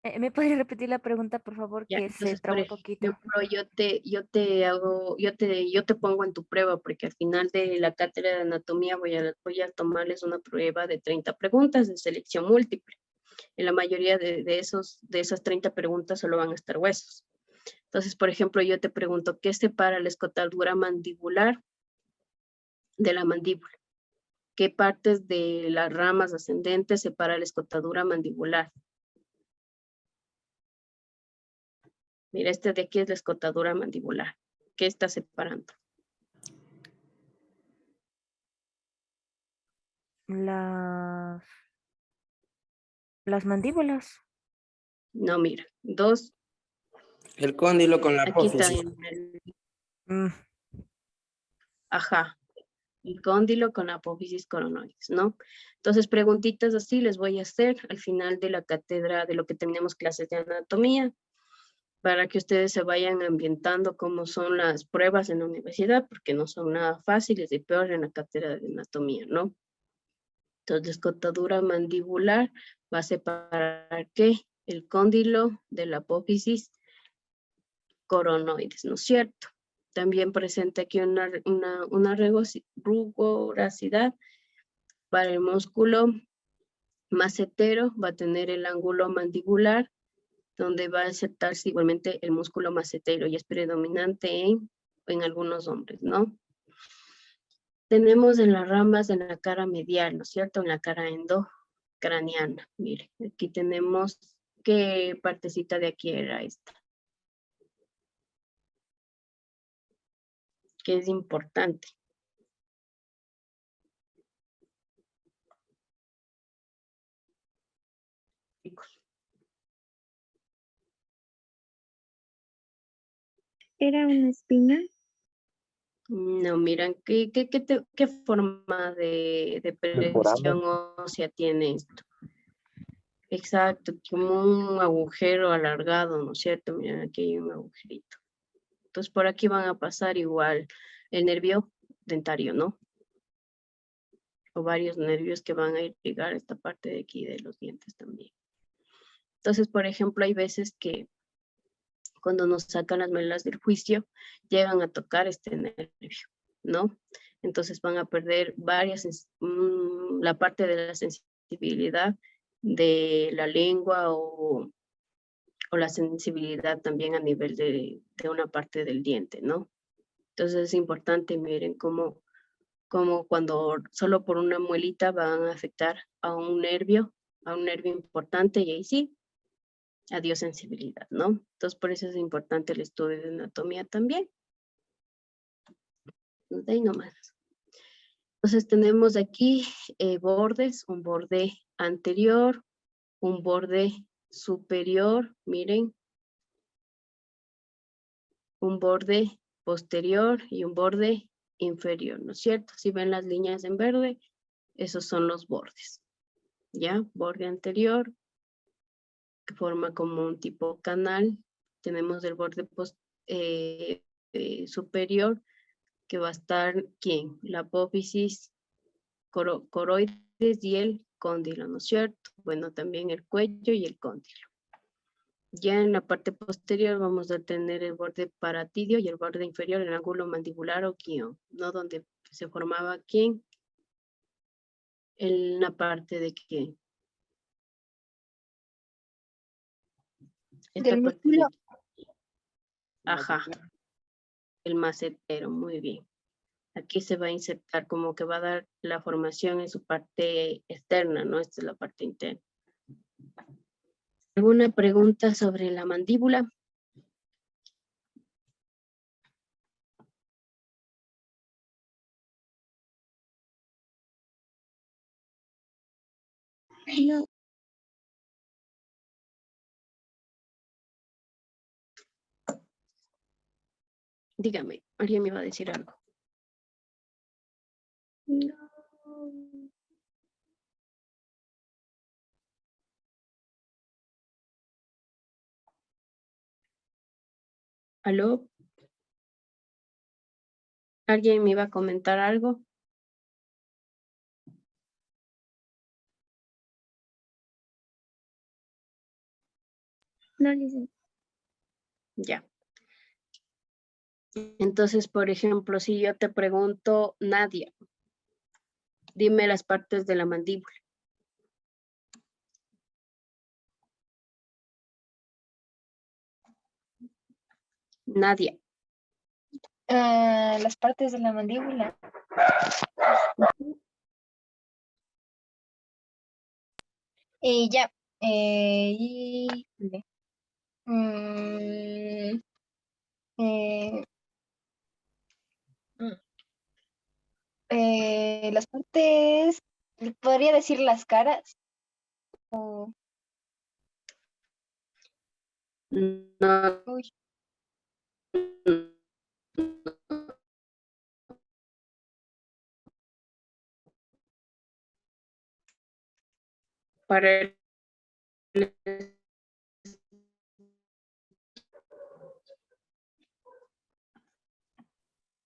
¿Me puedes repetir la pregunta, por favor, Ya, que se entonces, por trabó un poquito? ejemplo, yo te pongo en tu prueba, porque al final de la cátedra de anatomía voy a tomarles una prueba de 30 preguntas de selección múltiple. En la mayoría de esas 30 preguntas solo van a estar huesos. Entonces, por ejemplo, yo te pregunto, ¿qué separa la escotadura mandibular de la mandíbula? ¿Qué partes de las ramas ascendentes separa la escotadura mandibular? Mira, este de aquí es la escotadura mandibular. ¿Qué está separando? Las mandíbulas. No, mira, dos, El cóndilo con la aquí está apófisis. Mm, ajá, el cóndilo con apófisis coronoides, ¿no? Entonces, preguntitas así les voy a hacer al final de la cátedra de lo que tenemos clases de anatomía, para que ustedes se vayan ambientando cómo son las pruebas en la universidad, porque no son nada fáciles y peor en la cátedra de anatomía, ¿no? Entonces, la escotadura mandibular va a separar ¿qué? El cóndilo de la apófisis coronoides, ¿no es cierto? También presenta aquí una rugosidad para el músculo macetero, va a tener el ángulo mandibular, donde va a aceptarse igualmente el músculo macetero y es predominante en algunos hombres, ¿no? Tenemos en las ramas en la cara medial, ¿no es cierto? En la cara endocraniana. Mire, aquí tenemos, ¿qué partecita de aquí era esta? Que es importante. ¿Era una espina? No, miran, ¿qué forma de Perforada. presión ósea tiene esto? Exacto, como un agujero alargado, ¿no es cierto? Miren, aquí hay un agujerito. Entonces, por aquí van a pasar igual el nervio dentario, ¿no? O varios nervios que van a irrigar esta parte de aquí de los dientes también. Entonces, por ejemplo, hay veces que cuando nos sacan las muelas del juicio, llegan a tocar este nervio, ¿no? Entonces van a perder la parte de la sensibilidad de la lengua o la sensibilidad también a nivel de una parte del diente, ¿no? Entonces es importante, miren, cómo cuando solo por una muelita van a afectar a un nervio importante y ahí sí, adiós sensibilidad, ¿no? Entonces por eso es importante el estudio de anatomía también. De ahí nomás. Entonces tenemos aquí bordes, un borde anterior, un borde superior, miren, un borde posterior y un borde inferior, ¿no es cierto? Si ven las líneas en verde, esos son los bordes, ¿ya? Borde anterior, que forma como un tipo canal. Tenemos el borde superior, que va a estar, ¿quién? La apófisis coroides y el cóndilo, ¿no es cierto? Bueno, también el cuello y el cóndilo. Ya en la parte posterior vamos a tener el borde paratidio y el borde inferior, el ángulo mandibular o guión, ¿no? Donde se formaba ¿quién? En la parte de ¿quién? Esta ¿Del parte de músculo? aquí. Ajá, el macetero, muy bien. Aquí se va a insertar como que va a dar la formación en su parte externa, ¿no? Esta es la parte interna. ¿Alguna pregunta sobre la mandíbula? No. Dígame, alguien me va a decir algo. No. ¿Aló? ¿Alguien me iba a comentar algo? No, licenciada. Ya. Entonces, por ejemplo, si yo te pregunto, Nadia, dime las partes de la mandíbula. Nadia. Las partes de la mandíbula. Ya. Híjole. Mm, eh, mm, las partes, podría decir las caras. O, No. uy, Para el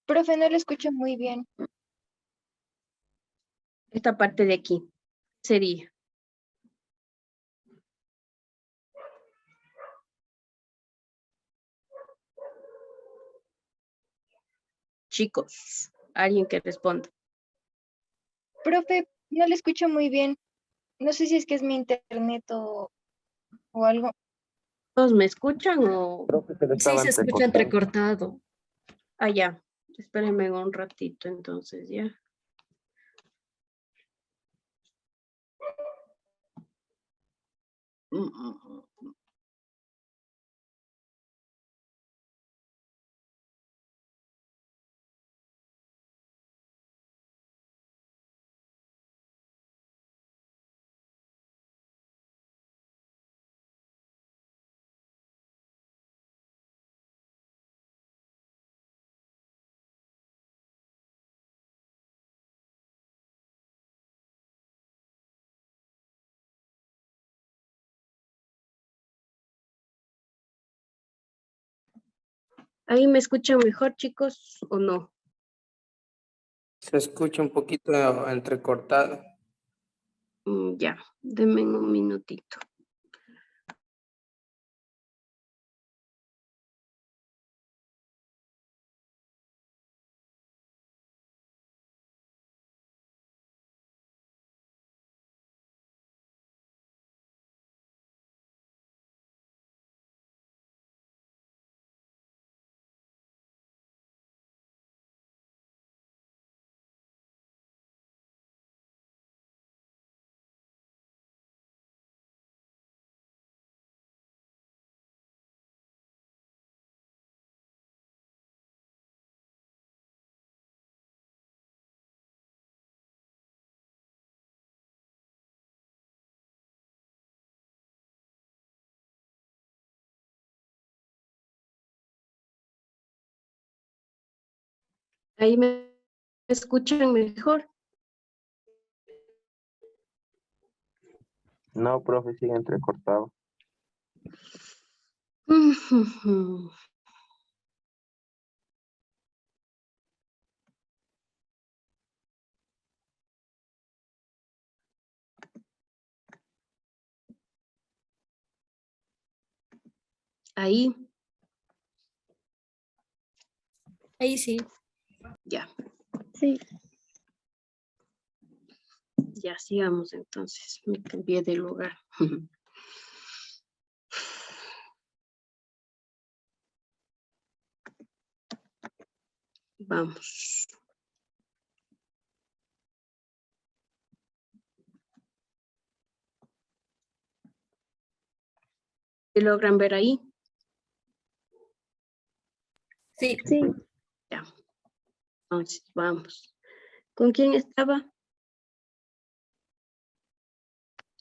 profe, no lo escucho muy bien. esta parte de aquí sería. Chicos, alguien que responda. Profe, no lo escucho muy bien. No sé si es que es mi internet o algo. ¿Todos me escuchan o...? Profe, se le Sí, estaba se escucha entrecortando. entrecortado. Ah, ya. Espérenme un ratito entonces, ya. ¿Ahí me escuchan mejor, chicos, o no? Se escucha un poquito entrecortado. Ya, denme un minutito. ¿Ahí me escuchan mejor? No, profe, sigue entrecortado. Ahí, Ahí sí. ya. Sí. Ya, sigamos entonces. Me cambié de lugar. Vamos. ¿Se logran ver ahí? Sí. Sí. Ya. Entonces, vamos. ¿Con quién estaba?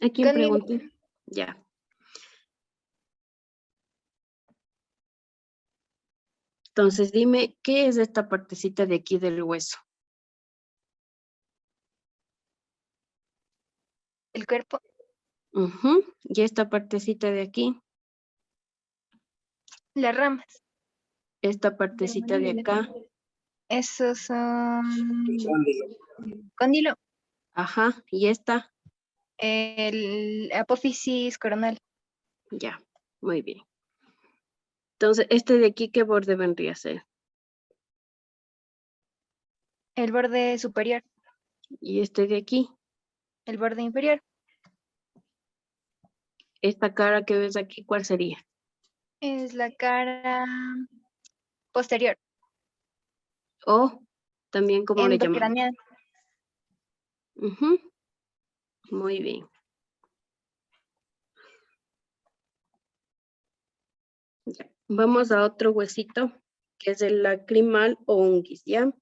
¿A quién Conmigo. pregunté? Ya. Entonces, dime, ¿qué es esta partecita de aquí del hueso? El cuerpo. Ujú. ¿Y esta partecita de aquí? Las ramas. Esta partecita de acá. Esos son Cóndilo. cóndilo. Ajá. ¿Y esta? El apófisis coronal. Ya. Muy bien. Entonces, este de aquí, ¿qué borde vendría a ser? El borde superior, Y este de aquí, el borde inferior, esta cara que ves aquí, ¿cuál sería? es la cara posterior, O también, ¿cómo le llamamos? endocraneal. Ujú. Muy bien. Ya. Vamos a otro huesito, que es el lacrimal o unguis, ¿ya?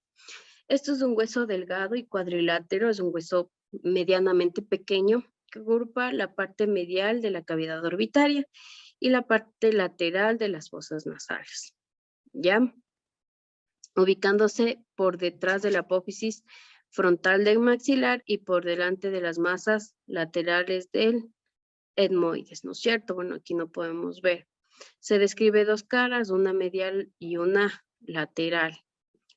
Esto es un hueso delgado y cuadrilátero, es un hueso medianamente pequeño que agrupa la parte medial de la cavidad orbitaria y la parte lateral de las fosas nasales, ¿ya? Ubicándose por detrás de la apófisis frontal del maxilar y por delante de las masas laterales del etmoides, ¿no es cierto? Bueno, aquí no podemos ver. Se describe dos caras, una medial y una lateral.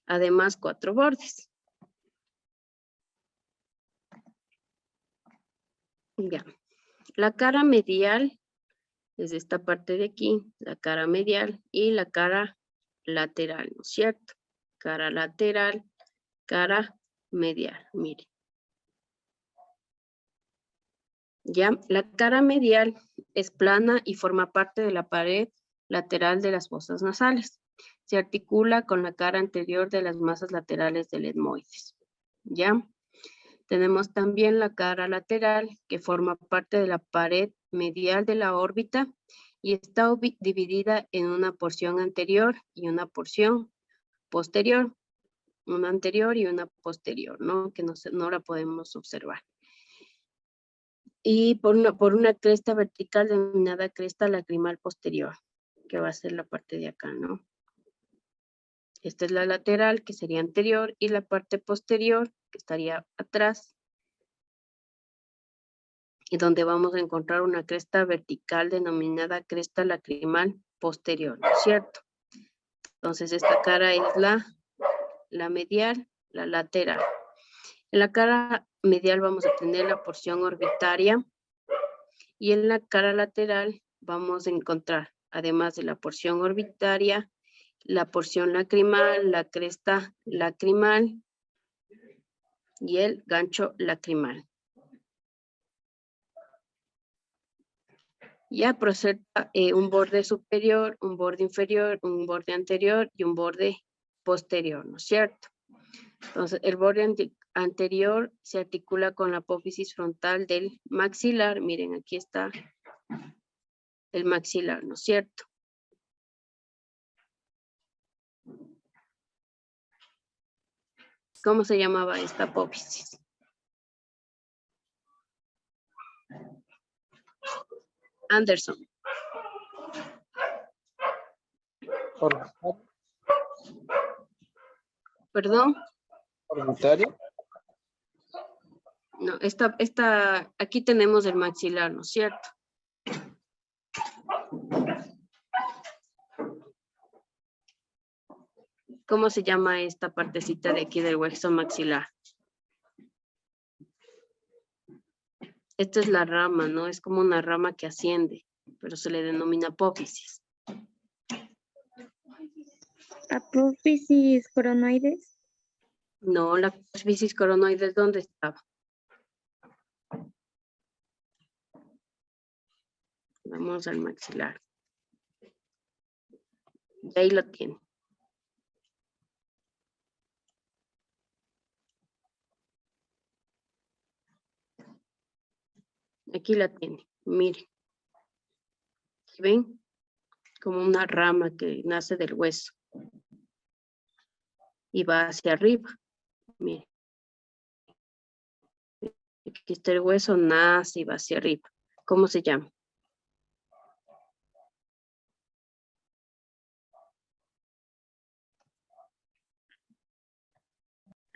Además, 4 bordes. Ya. La cara medial es esta parte de aquí, la cara medial y la cara lateral, ¿no es cierto? Cara lateral, cara medial, mire. Ya, la cara medial es plana y forma parte de la pared lateral de las fosas nasales. Se articula con la cara anterior de las masas laterales del etmoides. Ya. Tenemos también la cara lateral que forma parte de la pared medial de la órbita y está dividida en una porción anterior y una porción posterior. Una anterior y una posterior, ¿no? Que no la podemos observar. Y por una cresta vertical denominada cresta lacrimal posterior, que va a ser la parte de acá, ¿no? Esta es la lateral, que sería anterior, y la parte posterior, que estaría atrás, y donde vamos a encontrar una cresta vertical denominada cresta lacrimal posterior, ¿no es cierto? Entonces, esta cara es la medial, la lateral. En la cara medial vamos a tener la porción orbitaria y en la cara lateral vamos a encontrar, además de la porción orbitaria, la porción lacrimal, la cresta lacrimal y el gancho lacrimal. Ya procede un borde superior, un borde inferior, un borde anterior y un borde posterior, ¿no es cierto? Entonces, el borde anterior se articula con la apófisis frontal del maxilar. Miren, aquí está el maxilar, ¿no es cierto? ¿Cómo se llamaba esta apófisis? Anderson. ¿Perdón? ¿Orbitario? No, aquí tenemos el maxilar, ¿no es cierto? ¿Cómo se llama esta partecita de aquí del hueso maxilar? Esta es la rama, ¿no? Es como una rama que asciende, pero se le denomina apófisis. Apófisis coronoides. No, la apófisis coronoides, ¿dónde estaba? Vamos al maxilar. Y ahí lo tiene. Aquí la tiene, mire. ¿Ven? Como una rama que nace del hueso. Y va hacia arriba. Mire. Aquí está el hueso, nace y va hacia arriba. ¿Cómo se llama?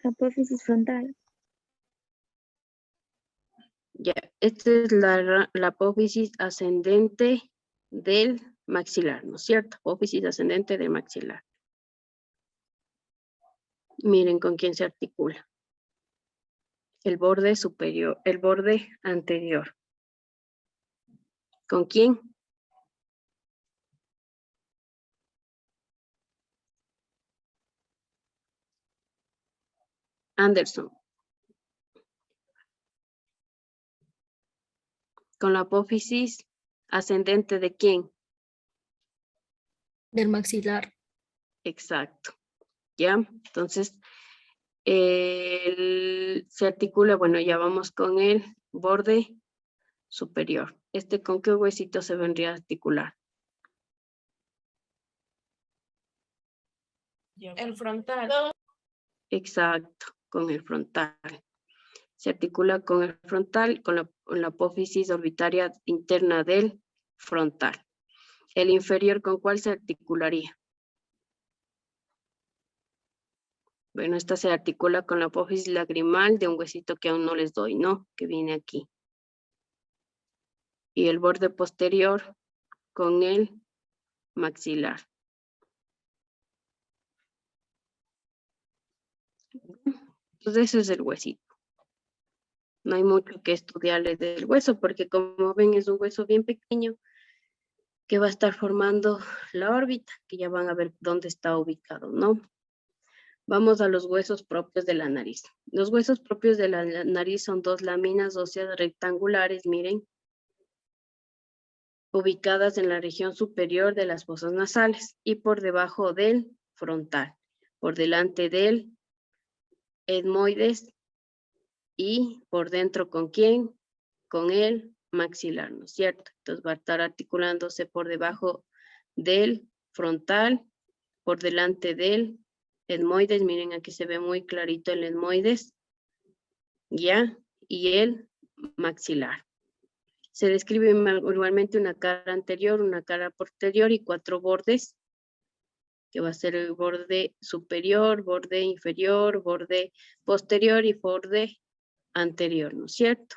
Apófisis frontal. Ya, esta es la apófisis ascendente del maxilar, ¿no es cierto? Apófisis ascendente del maxilar. Miren con quién se articula. El borde superior, el borde anterior. ¿Con quién? Anderson. Con la apófisis ascendente de quién? Del maxilar. Exacto. ¿Ya? Entonces, se articula, bueno, ya vamos con el borde superior. ¿Con qué huesito se vendría a articular? El frontal. Exacto, con el frontal. Se articula con el frontal, con la apófisis orbitaria interna del frontal. El inferior, ¿con cuál se articularía? Bueno, esta se articula con la apófisis lagrimal de un huesito que aún no les doy, ¿no? Que viene aquí. Y el borde posterior con el maxilar. Entonces ese es el huesito. No hay mucho que estudiarle del hueso porque como ven es un hueso bien pequeño que va a estar formando la órbita, que ya van a ver dónde está ubicado, ¿no? Vamos a los huesos propios de la nariz. Los huesos propios de la nariz son dos láminas óseas rectangulares, miren, ubicadas en la región superior de las fosas nasales y por debajo del frontal, por delante del etmoides y por dentro ¿con quién? Con el maxilar, ¿no es cierto? Entonces va a estar articulándose por debajo del frontal, por delante del etmoides, miren aquí se ve muy clarito el etmoides, ¿ya? Y el maxilar. Se describe igualmente una cara anterior, una cara posterior y 4 bordes, que va a ser el borde superior, borde inferior, borde posterior y borde anterior, ¿no es cierto?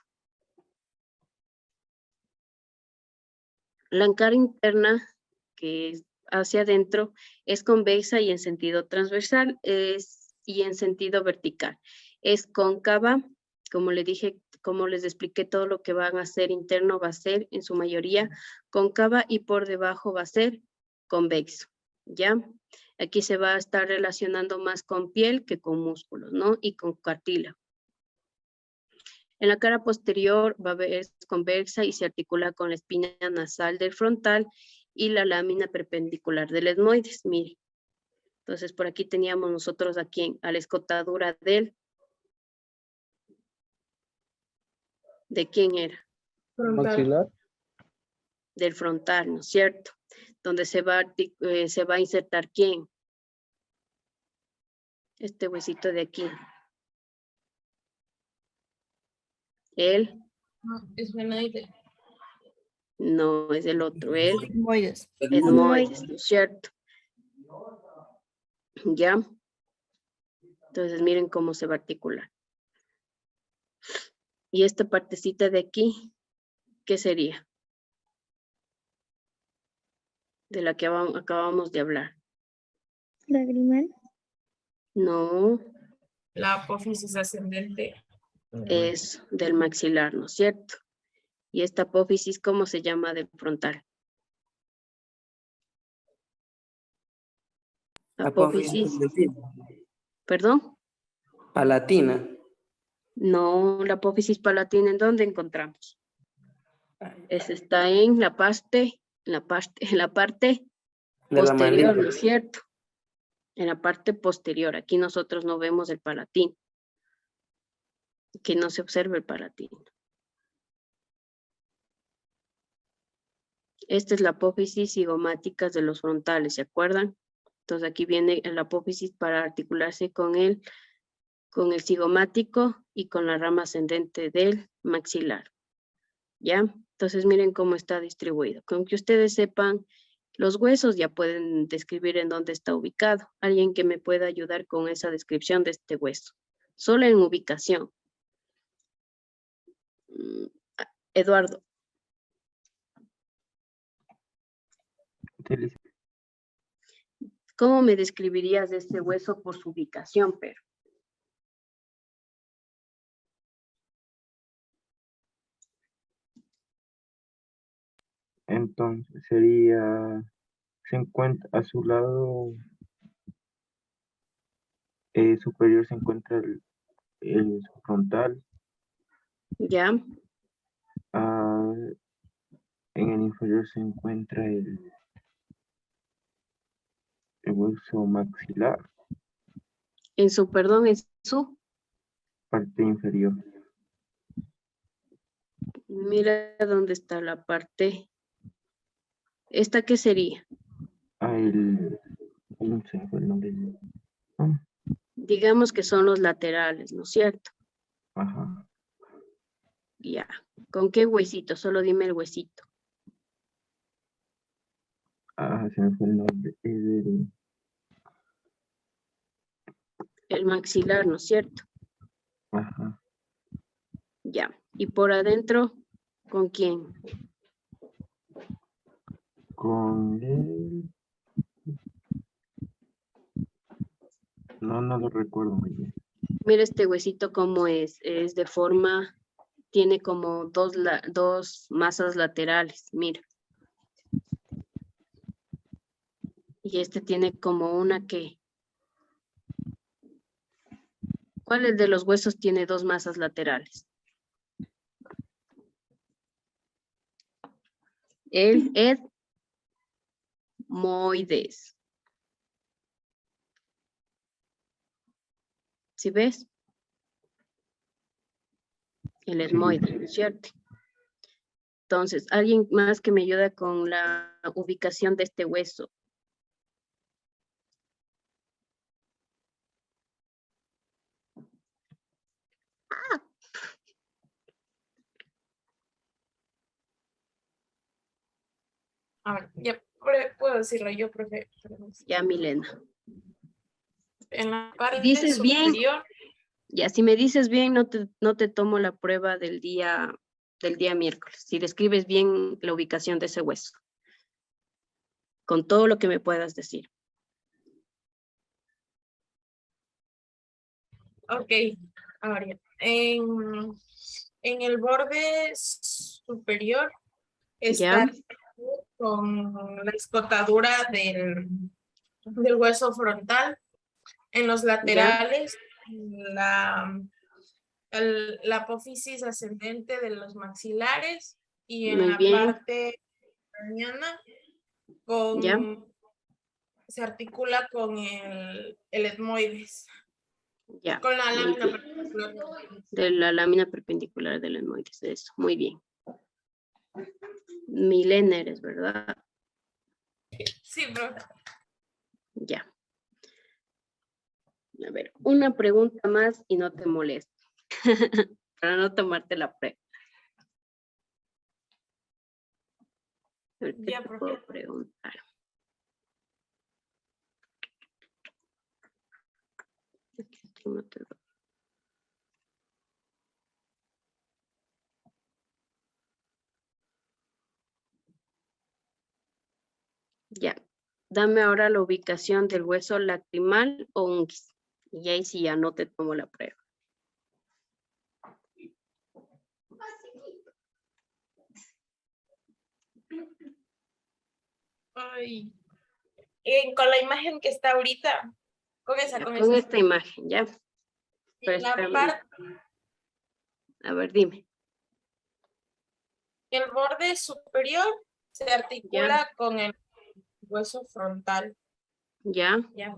La cara interna, que es hacia adentro, es convexa y en sentido transversal y en sentido vertical. Es cóncava, como les dije, como les expliqué, todo lo que van a hacer interno va a ser en su mayoría cóncava y por debajo va a ser convexo, ¿ya? Aquí se va a estar relacionando más con piel que con músculos, ¿no? Y con cartílago. En la cara posterior va a ver, es convexa y se articula con la espina nasal del frontal y la lámina perpendicular del etmoides, mire. Entonces, por aquí teníamos nosotros aquí a la escotadura ¿de quién era? Maxilar. Del frontal, ¿no es cierto? Donde se va a insertar ¿quién? Este huesito de aquí. El Esfenoide. no es el otro, el Etmoides. etmoides, ¿no es cierto? ¿Ya? Entonces miren cómo se va a articular. Y esta partecita de aquí, ¿qué sería? De la que acabamos de hablar. Lagrimal. No, La apófisis ascendente. es del maxilar, ¿no es cierto? Y esta apófisis, ¿cómo se llama del frontal? Apófisis, ¿perdón? Palatina. No, la apófisis palatina, ¿en dónde encontramos? Está en la parte De la posterior, mandíbula. ¿no es cierto? En la parte posterior. Aquí nosotros no vemos el palatino. Aquí no se observa el palatino. Esta es la apófisis cigomática de los frontales, ¿se acuerdan? Entonces aquí viene la apófisis para articularse con el cigomático y con la rama ascendente del maxilar. ¿Ya? Entonces miren cómo está distribuido. Con que ustedes sepan los huesos ya pueden describir en dónde está ubicado. Alguien que me pueda ayudar con esa descripción de este hueso. Solo en ubicación. Eduardo. ¿Cómo me describirías de este hueso por su ubicación, Pedro? Entonces sería, se encuentra a su lado superior se encuentra el frontal. Ya, Ah, en el inferior se encuentra el hueso maxilar, en su, perdón, en su, parte inferior. mira dónde está la parte. ¿Esta qué sería? Ah, no sé, fue el nombre. Ah, Digamos que son los laterales, ¿no es cierto? ajá. Ya. ¿Con qué huesito? Solo dime el huesito. Ah, se me fue el nombre. El maxilar, ¿no es cierto? Ajá. Ya. ¿Y por adentro, con quién? Con el... No, no lo recuerdo muy bien. Mira este huesito cómo es de forma, tiene como dos masas laterales, mira. Y este tiene como una que... ¿Cuál de los huesos tiene dos masas laterales? El etmoides. ¿Sí ves? El etmoide, ¿no es cierto? Entonces, ¿alguien más que me ayuda con la ubicación de este hueso? A ver, ya puedo decirlo yo, profe. Ya, Milena. En la Si parte dices bien, superior, ya, si me dices bien, no te tomo la prueba del día miércoles. Si describes bien la ubicación de ese hueso. Con todo lo que me puedas decir. ok, ahora, en el borde superior ¿Ya? está con la escotadura del hueso frontal. En los ¿Ya? laterales, la apófisis ascendente de los maxilares y en Muy la bien. parte craniana ¿Ya? se articula con el etmoides, Ya. con la Muy lámina bien. perpendicular. De la lámina perpendicular del etmoides. Eso. Muy bien. Milena eres, ¿verdad? Sí, profe. Ya. A ver, una pregunta más y no te molesto. Para no tomarte la prueba. A ver, ¿qué Ya, te profe. puedo preguntar? Aquí no te doy. Ya. Dame ahora la ubicación del hueso lacrimal o unguis. Y ahí sí ya no te tomo la prueba. Ay. Con la imagen que está ahorita, con esa, Ya, con con esa. esta imagen, ¿ya? Pero En la espérame. parte, A ver, dime. el borde superior se articula con el hueso frontal. ¿Ya? Ya.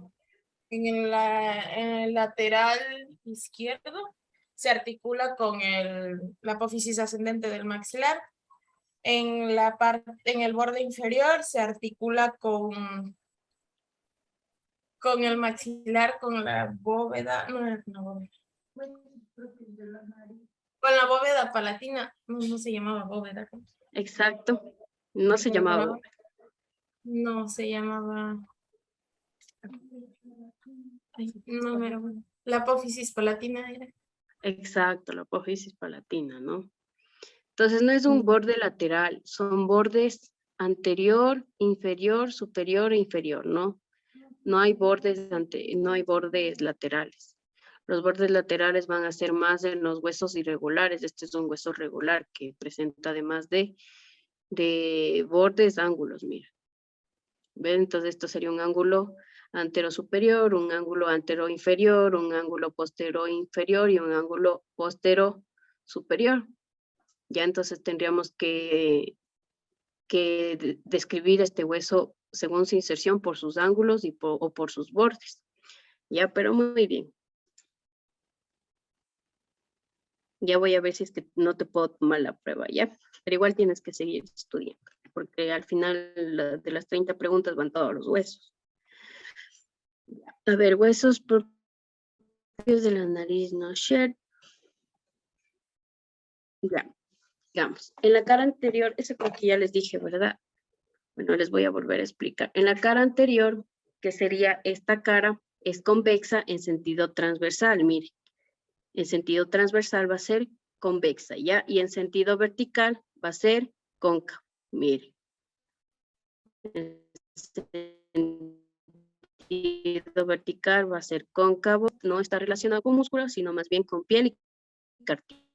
En el lateral izquierdo se articula con la apófisis ascendente del maxilar. En el borde inferior se articula con el maxilar, con la bóveda, no era con la bóveda. Con la bóveda palatina, no se llamaba bóveda. Exacto. No se llamaba bóveda. No, se llamaba. Ay, no, era la apófisis palatina era. Exacto, la apófisis palatina, ¿no? Entonces no es un borde lateral, son bordes anterior, inferior, superior e inferior, ¿no? No hay bordes laterales. Los bordes laterales van a ser más en los huesos irregulares. Este es un hueso regular que presenta además de bordes ángulos, mira. ¿Ven? Entonces esto sería un ángulo antero superior, un ángulo antero inferior, un ángulo postero inferior y un ángulo postero superior. Ya entonces tendríamos que describir este hueso según su inserción por sus ángulos o por sus bordes. Ya, pero muy bien. Ya voy a ver si es que no te puedo tomar la prueba, ¿ya? Pero igual tienes que seguir estudiando, porque al final de las 30 preguntas van todos los huesos. A ver, huesos propios de la nariz, ¿no? Share. Ya, digamos, en la cara anterior, eso creo que ya les dije, ¿verdad? Bueno, les voy a volver a explicar. En la cara anterior, que sería esta cara, es convexa en sentido transversal, mire. En sentido transversal va a ser convexa, ¿ya? Y en sentido vertical va a ser cóncavo, mire. En sentido vertical va a ser cóncavo, no está relacionado con músculo, sino más bien con piel y cartílago.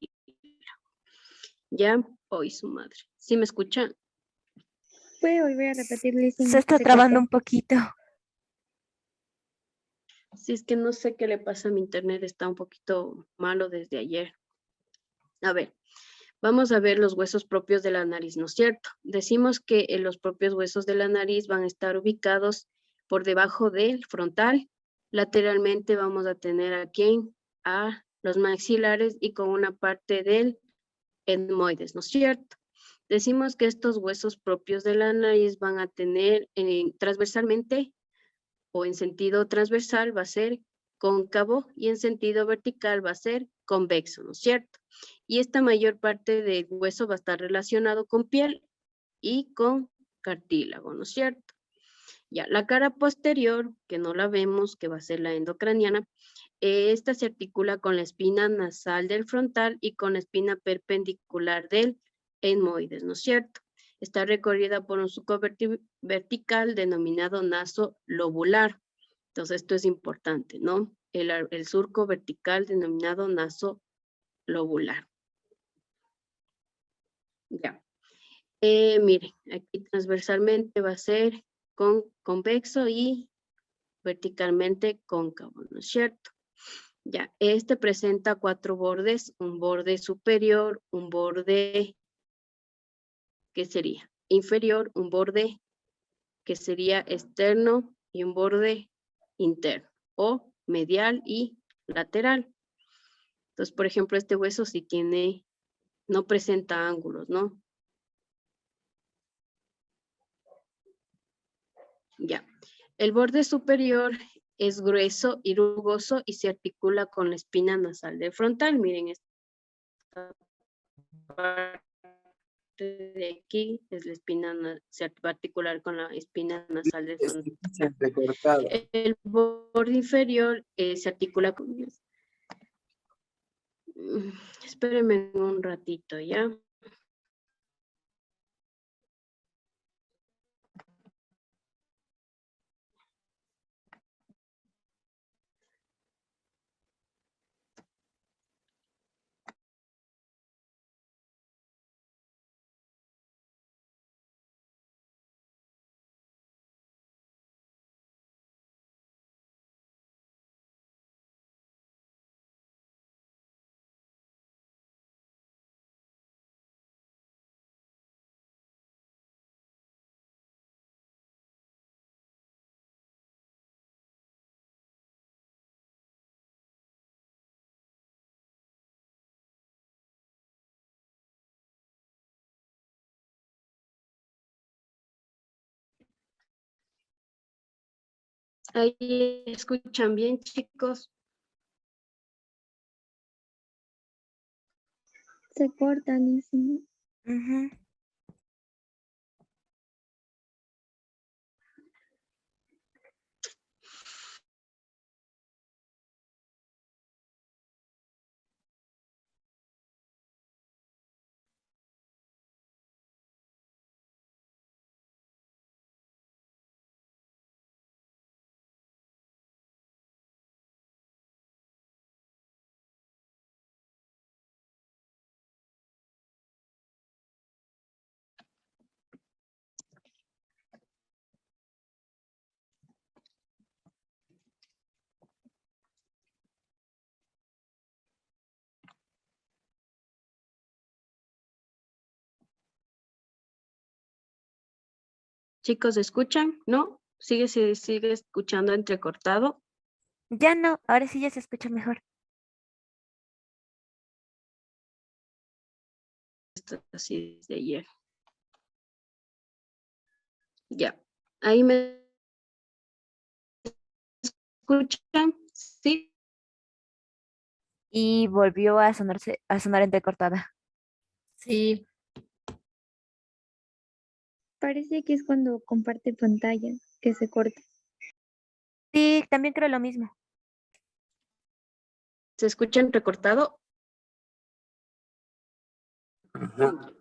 ¿Ya? Hoy su madre. ¿Sí me escuchan? ¿Puede volver a repetir, Lizzy? Se está Se trabando cortó. un poquito. Sí, es que no sé qué le pasa a mi internet, está un poquito malo desde ayer. A ver, vamos a ver los huesos propios de la nariz, ¿no es cierto? Decimos que los propios huesos de la nariz van a estar ubicados por debajo del frontal. Lateralmente vamos a tener aquí a los maxilares y con una parte del etmoides, ¿no es cierto? Decimos que estos huesos propios de la nariz van a tener transversalmente o en sentido transversal va a ser cóncavo y en sentido vertical va a ser convexo, ¿no es cierto? Y esta mayor parte del hueso va a estar relacionado con piel y con cartílago, ¿no es cierto? Ya, la cara posterior, que no la vemos, que va a ser la endocraniana, esta se articula con la espina nasal del frontal y con la espina perpendicular del etmoides, ¿no es cierto? Está recorrida por un surco vertical denominado naso lobular. Entonces, esto es importante, ¿no? El surco vertical denominado naso lobular. Ya. Miren, aquí transversalmente va a ser convexo y verticalmente cóncavo, ¿no es cierto? Ya, este presenta 4 bordes, un borde superior, un borde que sería inferior, un borde que sería externo y un borde interno o medial y lateral. Entonces, por ejemplo, este hueso sí tiene, no presenta ángulos, ¿no? Ya. El borde superior es grueso y rugoso y se articula con la espina nasal del frontal. Miren, esta parte de aquí es la espina, se va a articular con la espina nasal del frontal. Entrecortado. El borde inferior se articula con... Espérenme un ratito, ¿ya? Ahí escuchan bien, chicos. Se corta, Lizzy. Ujú. Chicos, ¿escuchan? ¿No? Se sigue escuchando entrecortado. Ya no, ahora sí ya se escucha mejor. Esto así desde ayer. Ya. Ahí me escuchan. Sí. Y volvió a sonar entrecortada. Sí. Parece que es cuando comparte pantalla que se corta. Sí, también creo lo mismo. ¿Se escucha entrecortado? Ajá.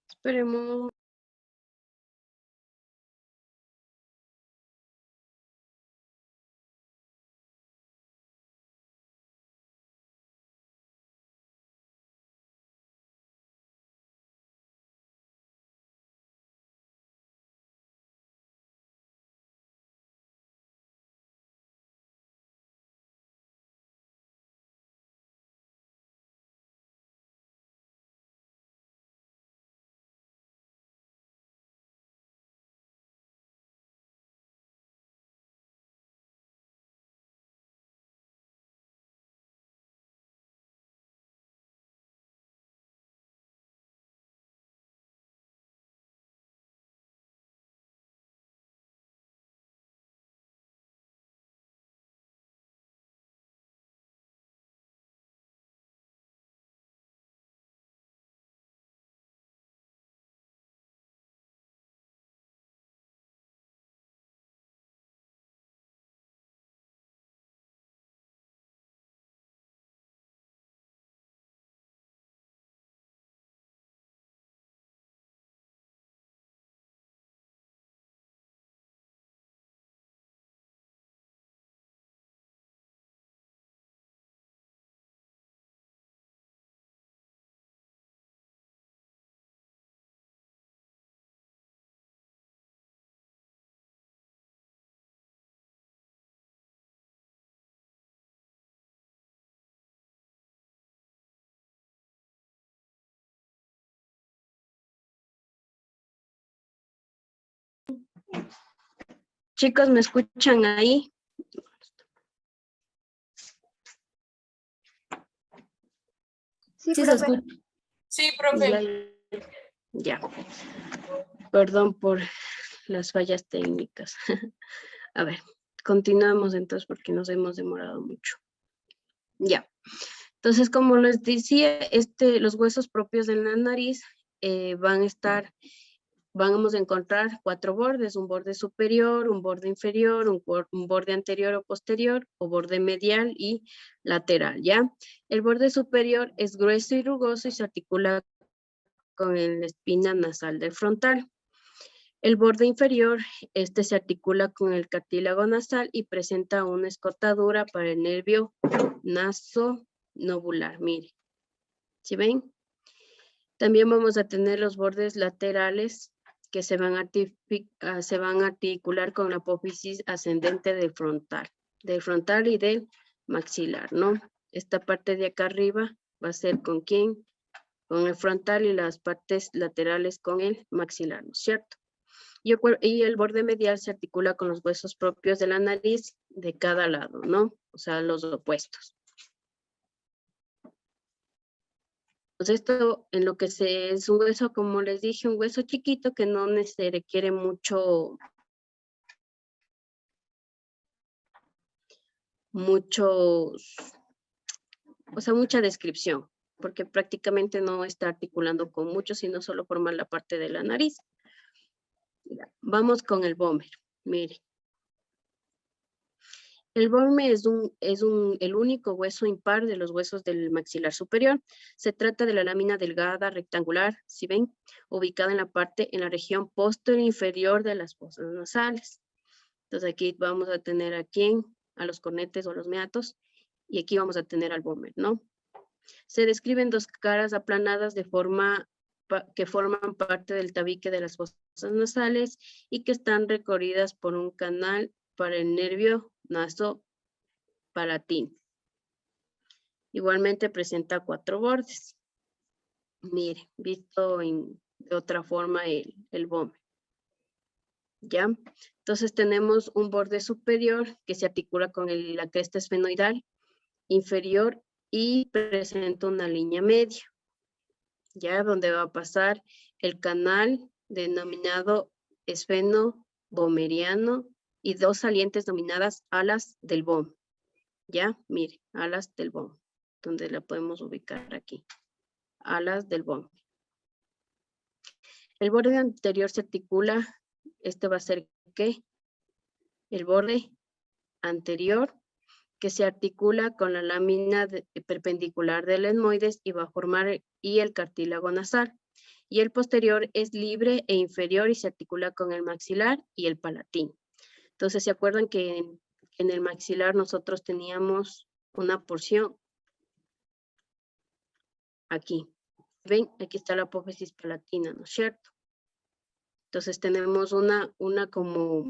Esperemos. Chicos, ¿me escuchan ahí? Sí, Sí, se profe. escucha. Sí, profe. Ya. Perdón por las fallas técnicas. A ver, continuamos entonces porque nos hemos demorado mucho. Ya. Entonces, como les decía, los huesos propios de la nariz vamos a encontrar 4 bordes, un borde superior, un borde inferior, un borde anterior o posterior, o borde medial y lateral, ¿ya? El borde superior es grueso y rugoso y se articula con la espina nasal del frontal. El borde inferior, se articula con el cartílago nasal y presenta una escotadura para el nervio nasonobular, mire. ¿Sí ven? También vamos a tener los bordes laterales que se van a articular con la apófisis ascendente del frontal y del maxilar, ¿no? Esta parte de acá arriba va a ser ¿con quién? Con el frontal y las partes laterales con el maxilar, ¿no es cierto? Y el borde medial se articula con los huesos propios de la nariz de cada lado, ¿no? O sea, los opuestos. Pues esto en lo que es un hueso, como les dije, un hueso chiquito que no se requiere mucha descripción, porque prácticamente no está articulando con mucho, sino solo forma la parte de la nariz. Vamos con el vómer, mire. El vómer es el único hueso impar de los huesos del maxilar superior. Se trata de la lámina delgada, rectangular, ¿sí ven? Ubicada en la región posterior inferior de las fosas nasales. Entonces aquí vamos a tener a los cornetes o los meatos, y aquí vamos a tener al vómer, ¿no? Se describen 2 caras aplanadas que forman parte del tabique de las fosas nasales y que están recorridas por un canal para el nervio nasopalatín. Igualmente presenta 4 bordes. Mire, visto de otra forma el vómer. ¿Ya? Entonces tenemos un borde superior que se articula con la cresta esfenoidal inferior y presenta una línea media, ¿ya? Donde va a pasar el canal denominado esfeno-vomeriano y dos salientes denominadas alas del vom, ¿ya? Mire, alas del vom, donde la podemos ubicar aquí, alas del vom. El borde anterior se articula, este va a ser ¿qué? El borde anterior que se articula con la lámina perpendicular del etmoides y va a formar y el cartílago nasal. Y el posterior es libre e inferior y se articula con el maxilar y el palatino. Entonces, ¿se acuerdan que en el maxilar nosotros teníamos una porción aquí? ¿Ven? Aquí está la apófisis palatina, ¿no es cierto? Entonces tenemos una como...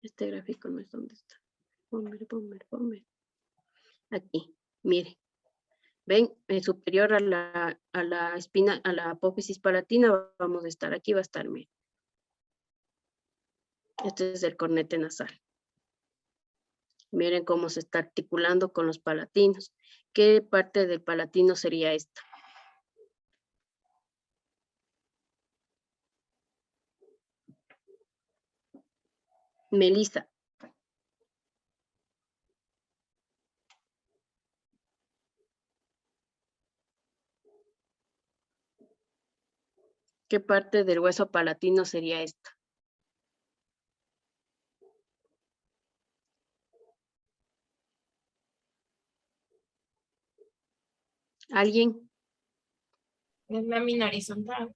Este gráfico no es donde está. Vómer. Aquí, mire. ¿Ven? Superior a la espina, a la apófisis palatina, vamos a estar aquí, va a estar, mire. Este es el cornete nasal. Miren cómo se está articulando con los palatinos. ¿Qué parte del palatino sería esta? Melissa. ¿Qué parte del hueso palatino sería esta? ¿Alguien? Es lámina horizontal.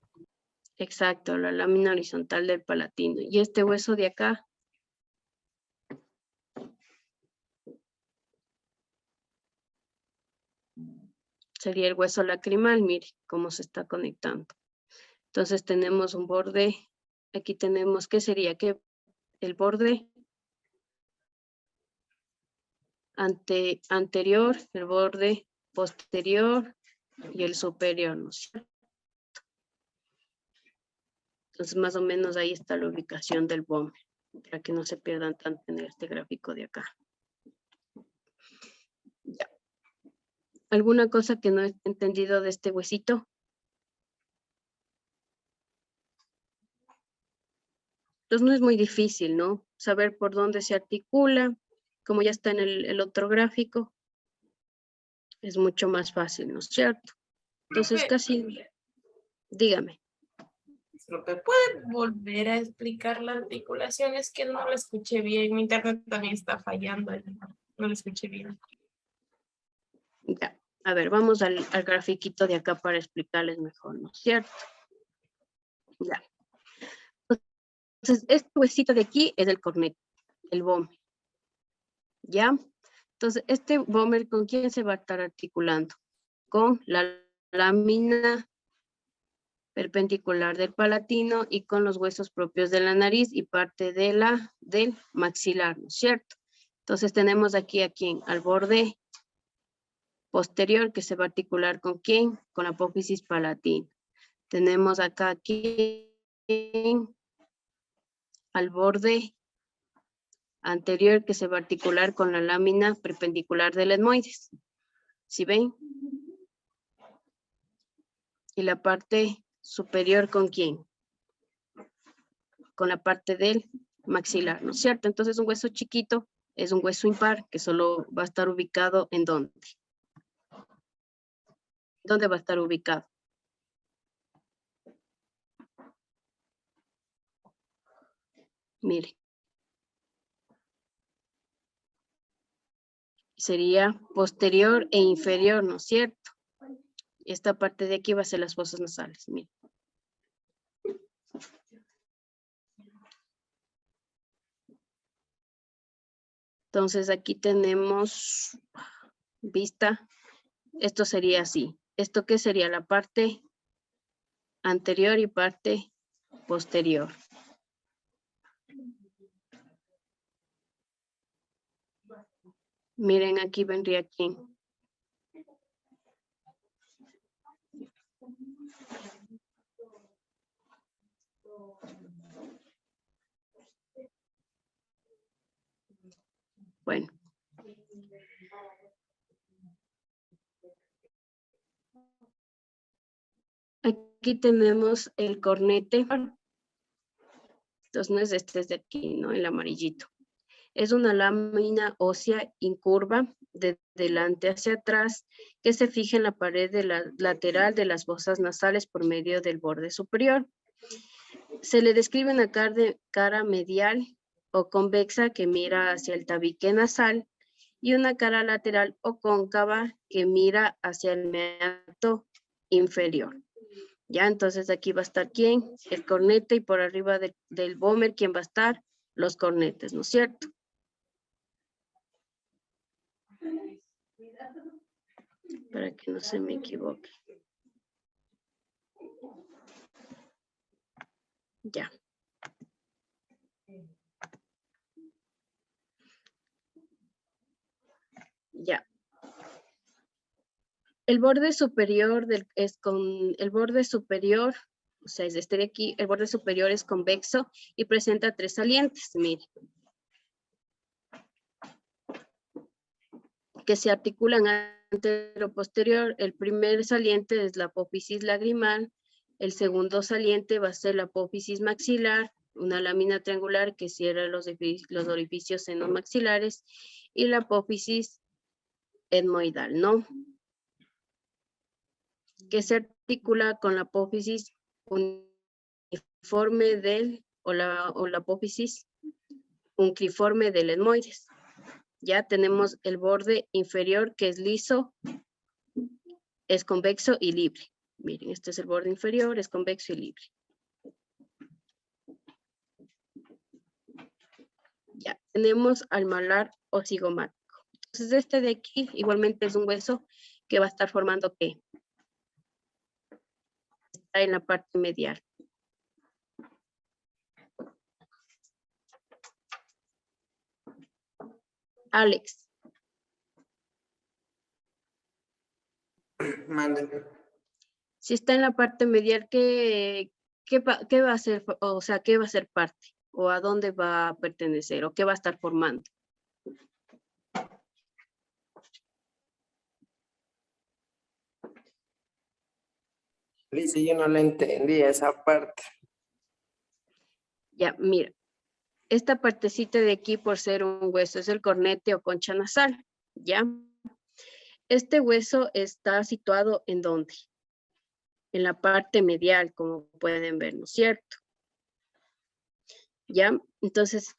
Exacto, la lámina horizontal del palatino. ¿Y este hueso de acá? Sería el hueso lacrimal, mire cómo se está conectando. Entonces tenemos un borde, aquí tenemos, ¿qué sería? ¿Qué? El borde anterior, el borde posterior y el superior, ¿no es cierto? Entonces más o menos ahí está la ubicación del vómer, para que no se pierdan tanto en este gráfico de acá. Ya. ¿Alguna cosa que no he entendido de este huesito? Entonces no es muy difícil, ¿no? Saber por dónde se articula, como ya está en el otro gráfico, es mucho más fácil, ¿no es cierto? Entonces Profe, casi, dígame. ¿me puede volver a explicar la articulación? Es que no la escuché bien. Mi internet también está fallando. No la escuché bien. Ya, a ver, vamos al grafiquito de acá para explicarles mejor, ¿no es cierto? Ya. Entonces, este huesito de aquí es el cornete, el vómer. ¿Ya? Entonces, este vómer, ¿con quién se va a estar articulando? Con la lámina perpendicular del palatino y con los huesos propios de la nariz y parte del maxilar, ¿no es cierto? Entonces, tenemos aquí a quién, al borde posterior que se va a articular con quién, con la apófisis palatina. Tenemos acá aquí al borde anterior que se va a articular con la lámina perpendicular del etmoides. ¿Sí ven? Y la parte superior con quién? Con la parte del maxilar, ¿no es cierto? Entonces un hueso chiquito es un hueso impar que solo va a estar ubicado ¿en dónde? ¿Dónde va a estar ubicado? Mire. Sería posterior e inferior, ¿no es cierto? Esta parte de aquí va a ser las fosas nasales, mire. Entonces aquí tenemos vista. Esto sería así. ¿Esto qué sería? La parte anterior y parte posterior. Miren, aquí vendría aquí. aquí tenemos el cornete. Entonces, este es de aquí, ¿no? El amarillito. Es una lámina ósea incurva de delante hacia atrás que se fija en la pared de la lateral de las fosas nasales por medio del borde superior. Se le describe una cara medial o convexa que mira hacia el tabique nasal y una cara lateral o cóncava que mira hacia el meato inferior. Ya, entonces aquí va a estar ¿quién? El cornete, y por arriba del vómer, ¿quién va a estar? Los cornetes, ¿no es cierto? Para que no se me equivoque. Ya. Ya. El borde superior o sea, es este de aquí, el borde superior es convexo y presenta 3 salientes, mire. Que se articulan antero-posterior. El primer saliente es la apófisis lagrimal, el segundo saliente va a ser la apófisis maxilar, una lámina triangular que cierra los orificios senomaxilares, y la apófisis etmoidal, ¿no? Que se articula con la apófisis uniforme o la apófisis uncriforme del etmoides. Ya tenemos el borde inferior que es liso, es convexo y libre. Miren, este es el borde inferior, es convexo y libre. Ya, tenemos al malar ocigomático. Entonces, este de aquí igualmente es un hueso que va a estar formando ¿qué? Está en la parte medial. Alex. Mándeme. Si está en la parte medial, ¿qué va a ser? O sea, ¿qué va a ser parte? ¿O a dónde va a pertenecer? ¿O qué va a estar formando? Lice, yo no la entendí esa parte. Ya, mira. Esta partecita de aquí, por ser un hueso, es el cornete o concha nasal, ¿ya? Este hueso está situado ¿en dónde? En la parte medial, como pueden ver, ¿no es cierto? ¿Ya? Entonces,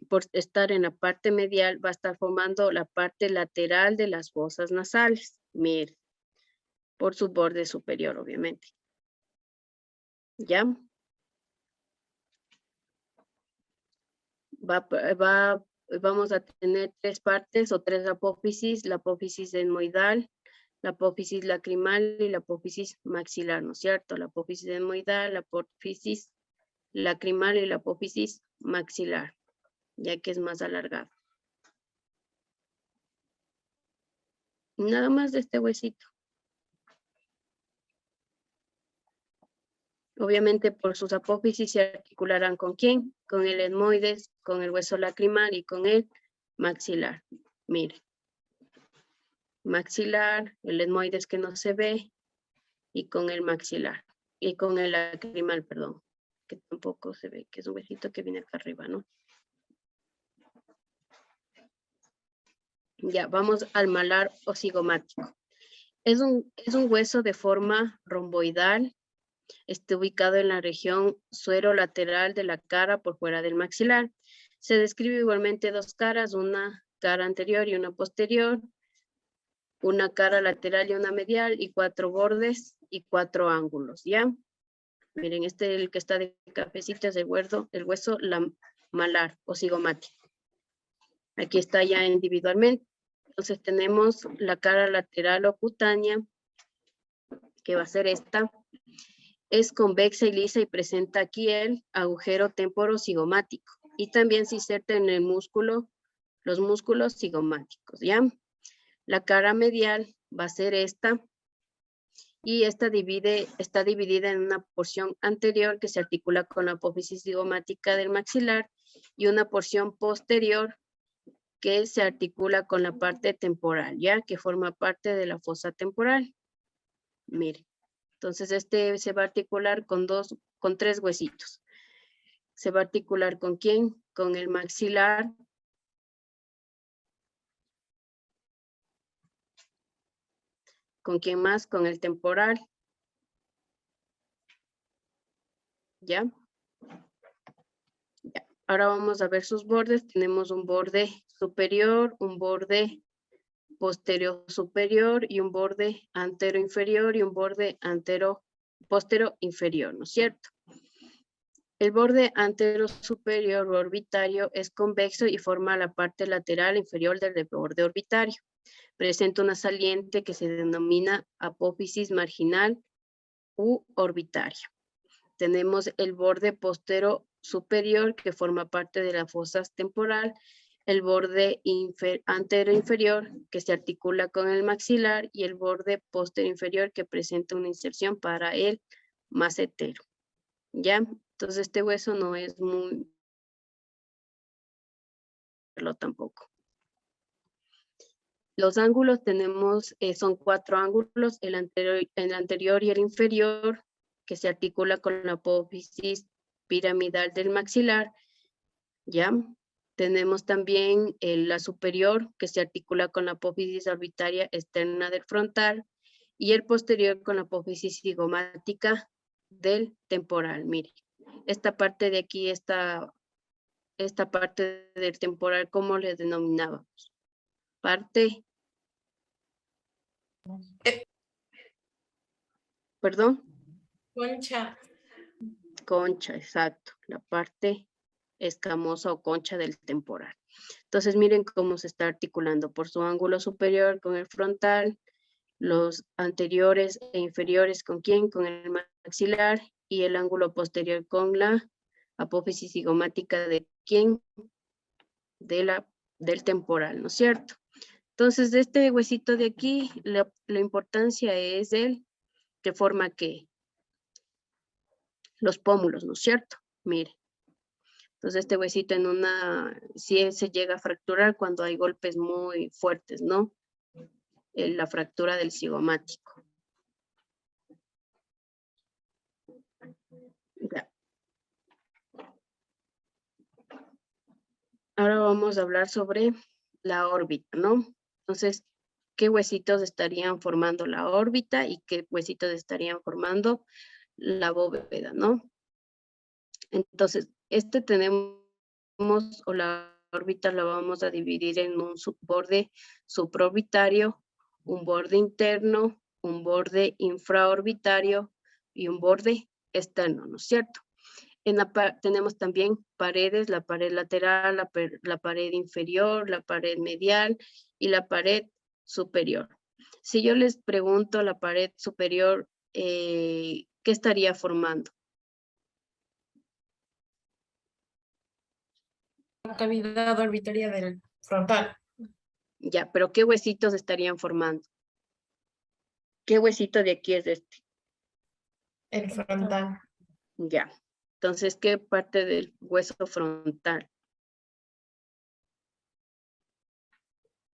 por estar en la parte medial, va a estar formando la parte lateral de las fosas nasales. Miren, por su borde superior, obviamente. ¿Ya? Vamos a tener 3 partes o 3 apófisis: la apófisis etmoidal, la apófisis lacrimal y la apófisis maxilar, ¿no es cierto? La apófisis etmoidal, la apófisis lacrimal y la apófisis maxilar, ya que es más alargado. Nada más de este huesito. Obviamente por sus apófisis se articularán ¿con quién? Con el etmoides, con el hueso lacrimal y con el maxilar. Mire. Maxilar, el etmoides que no se ve, y con el maxilar, y con el lacrimal, perdón, que tampoco se ve, que es un huesito que viene acá arriba, ¿no? Ya, vamos al malar ocigomático. Es un hueso de forma romboidal, está ubicado en la región suero-lateral de la cara por fuera del maxilar. Se describe igualmente 2 caras, una cara anterior y una posterior, una cara lateral y una medial, y 4 bordes y 4 ángulos, ¿ya? Miren, el que está de cafecito es el hueso malar o cigomático. Aquí está ya individualmente. Entonces tenemos la cara lateral o cutánea, que va a ser esta. Es convexa y lisa y presenta aquí el agujero temporocigomático. Y también se inserta en el músculo, los músculos cigomáticos, ¿ya? La cara medial va a ser esta. Y esta está dividida en una porción anterior que se articula con la apófisis cigomática del maxilar y una porción posterior que se articula con la parte temporal, ya que forma parte de la fosa temporal. Mire, Entonces este se va a articular con tres huesitos. Se va a articular ¿con quién? Con el maxilar. ¿Con quién más? Con el temporal. ¿Ya? Ya. Ahora vamos a ver sus bordes. Tenemos un borde superior, un borde posterior superior y un borde antero inferior y un borde antero postero inferior, ¿no es cierto? El borde antero superior o orbitario es convexo y forma la parte lateral inferior del borde orbitario. Presenta una saliente que se denomina apófisis marginal u orbitaria. Tenemos el borde postero superior que forma parte de la fosa temporal, el borde antero inferior que se articula con el maxilar y el borde postero inferior que presenta una inserción para el macetero. ¿Ya? Entonces este hueso no es muy... tampoco. Los ángulos tenemos, son 4 ángulos, el anterior y el inferior, que se articula con la apófisis piramidal del maxilar, ¿ya? Tenemos también la superior, que se articula con la apófisis orbitaria externa del frontal, y el posterior con la apófisis cigomática del temporal. Mire, esta parte de aquí, esta parte del temporal, ¿cómo le denominábamos? Parte... ¿Perdón? Concha. Concha, exacto. La parte escamosa o concha del temporal. Entonces miren cómo se está articulando por su ángulo superior con el frontal, los anteriores e inferiores ¿con quién? Con el maxilar y el ángulo posterior con la apófisis cigomática de quién? Del temporal, ¿no es cierto? Entonces de este huesito de aquí, la importancia es el que forma que los pómulos, ¿no es cierto? Mire. Entonces este huesito en sí se llega a fracturar cuando hay golpes muy fuertes, ¿no? La fractura del cigomático. Ya. Ahora vamos a hablar sobre la órbita, ¿no? Entonces, ¿qué huesitos estarían formando la órbita y qué huesitos estarían formando la bóveda, ¿no? Entonces, tenemos, o la órbita la vamos a dividir en un borde supraorbitario, un borde interno, un borde infraorbitario y un borde externo, ¿no es cierto? Tenemos también paredes, la pared lateral, la pared inferior, la pared medial y la pared superior. Si yo les pregunto la pared superior, ¿qué estaría formando? La cavidad orbitaria del frontal. Ya, pero ¿qué huesitos estarían formando? ¿Qué huesito de aquí es este? El frontal. Ya. Entonces, ¿qué parte del hueso frontal?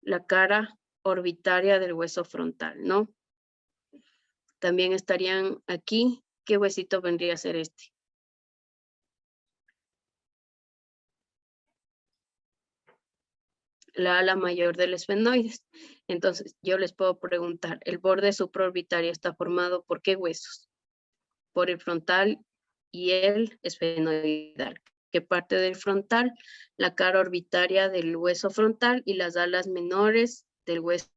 La cara orbitaria del hueso frontal, ¿no? También estarían aquí. ¿Qué huesito vendría a ser este? La ala mayor del esfenoides. Entonces, yo les puedo preguntar, ¿el borde supraorbitario está formado por qué huesos? Por el frontal y el esfenoidal. ¿Qué parte del frontal? La cara orbitaria del hueso frontal y las alas menores del hueso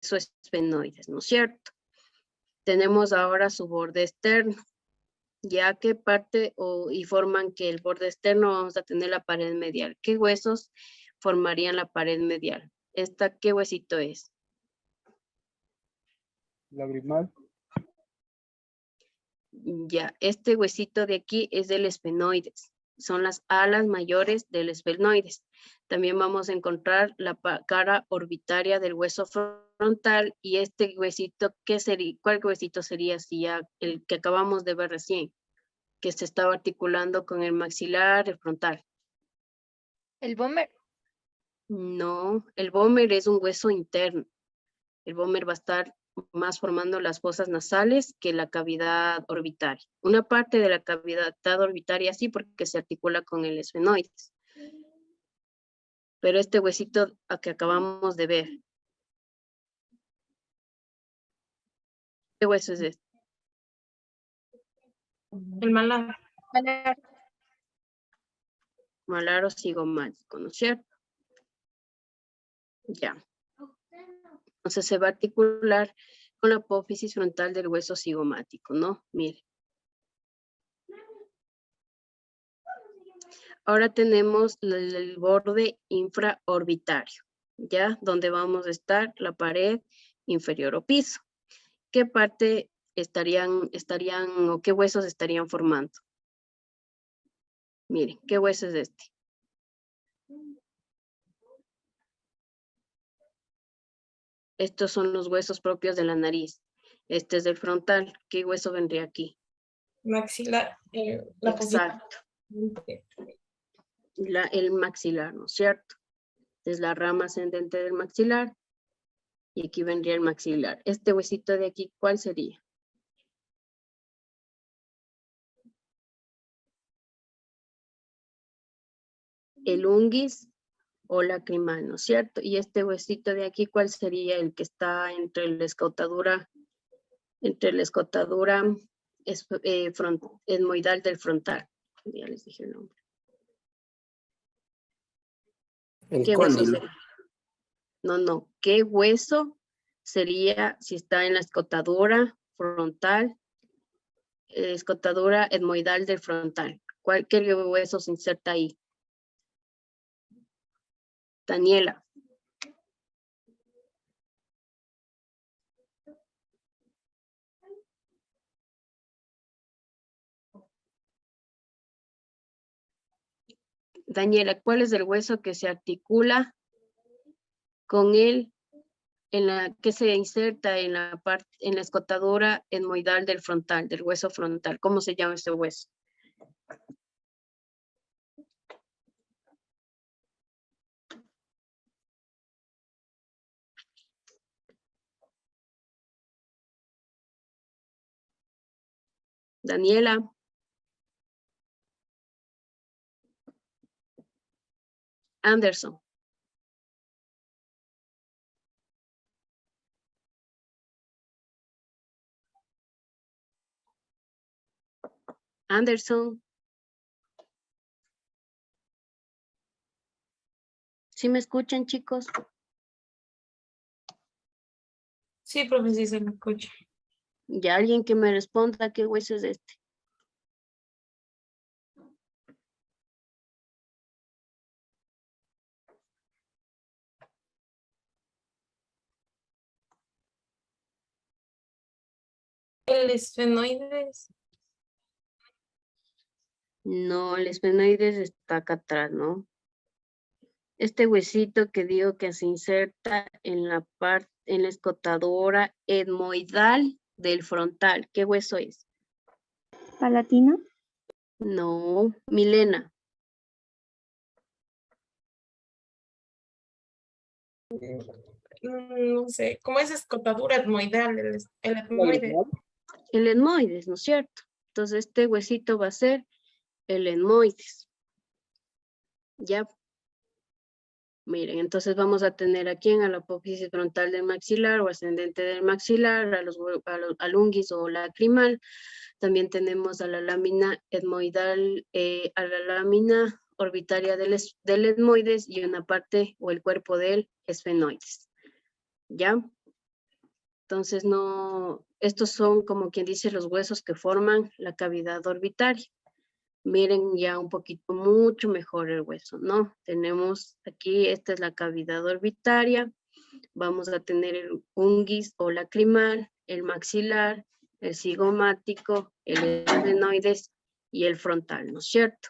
esfenoides, ¿no es cierto? Tenemos ahora su borde externo. Ya que parte y forman que el borde externo vamos a tener la pared medial. ¿Qué huesos formarían la pared medial? ¿Qué huesito es? Lagrimal. Ya, este huesito de aquí es del esfenoides. Son las alas mayores del esfenoides. También vamos a encontrar la cara orbitaria del hueso frontal y este huesito, ¿cuál huesito sería si ya el que acabamos de ver recién? Que se estaba articulando con el maxilar, el frontal. ¿El Vomer? No, el vomer es un hueso interno. El vomer va a estar más formando las fosas nasales que la cavidad orbitaria. Una parte de la cavidad orbitaria sí, porque se articula con el esfenoides. Pero este huesito que acabamos de ver, ¿qué hueso es este? El malar. Malar o cigomático, ¿no es cierto? Ya. Entonces se va a articular con la apófisis frontal del hueso cigomático, ¿no? Mire. Ahora tenemos el borde infraorbitario, ¿ya? Donde vamos a estar la pared inferior o piso. ¿Qué parte estarían o qué huesos estarían formando? Miren, ¿qué hueso es este? Estos son los huesos propios de la nariz. Este es del frontal. ¿Qué hueso vendría aquí? Maxilar. La fosita. Exacto. El maxilar, ¿no es cierto? Es la rama ascendente del maxilar. Y aquí vendría el maxilar. Este huesito de aquí, ¿cuál sería? El unguis o lacrimal, ¿no es cierto? Y este huesito de aquí, ¿cuál sería el que está entre la escotadura etmoidal del frontal? Ya les dije el nombre. El ¿Qué hueso cóndilo. sería? No. ¿Qué hueso sería si está en la escotadura frontal, escotadura etmoidal del frontal? ¿Qué hueso se inserta ahí? Daniela. Daniela, ¿cuál es el hueso que se articula con él, que se inserta en la escotadura etmoidal del frontal, del hueso frontal? ¿Cómo se llama ese hueso? Daniela. Anderson. Anderson. ¿Sí me escuchan, chicos? Sí, profe, sí se me escucha. Ya alguien que me responda qué hueso es este. El esfenoides. No, el esfenoides está acá atrás, ¿no? Este huesito que digo que se inserta en la escotadura etmoidal del frontal. ¿Qué hueso es? Palatino. No, Milena. No sé, ¿cómo es escotadura etmoidal? El etmoide. El etmoides, ¿no es cierto? Entonces este huesito va a ser el etmoides. Ya. Miren, entonces vamos a tener aquí en la apófisis frontal del maxilar o ascendente del maxilar, al unguis o lacrimal. También tenemos a la lámina etmoidal, a la lámina orbitaria del etmoides y una parte o el cuerpo del esfenoides. ¿Ya? Entonces estos son como quien dice los huesos que forman la cavidad orbitaria. Miren ya un poquito mucho mejor el hueso, ¿no? Tenemos aquí, esta es la cavidad orbitaria. Vamos a tener el unguis o lacrimal, el maxilar, el cigomático, el esfenoides y el frontal, ¿no es cierto?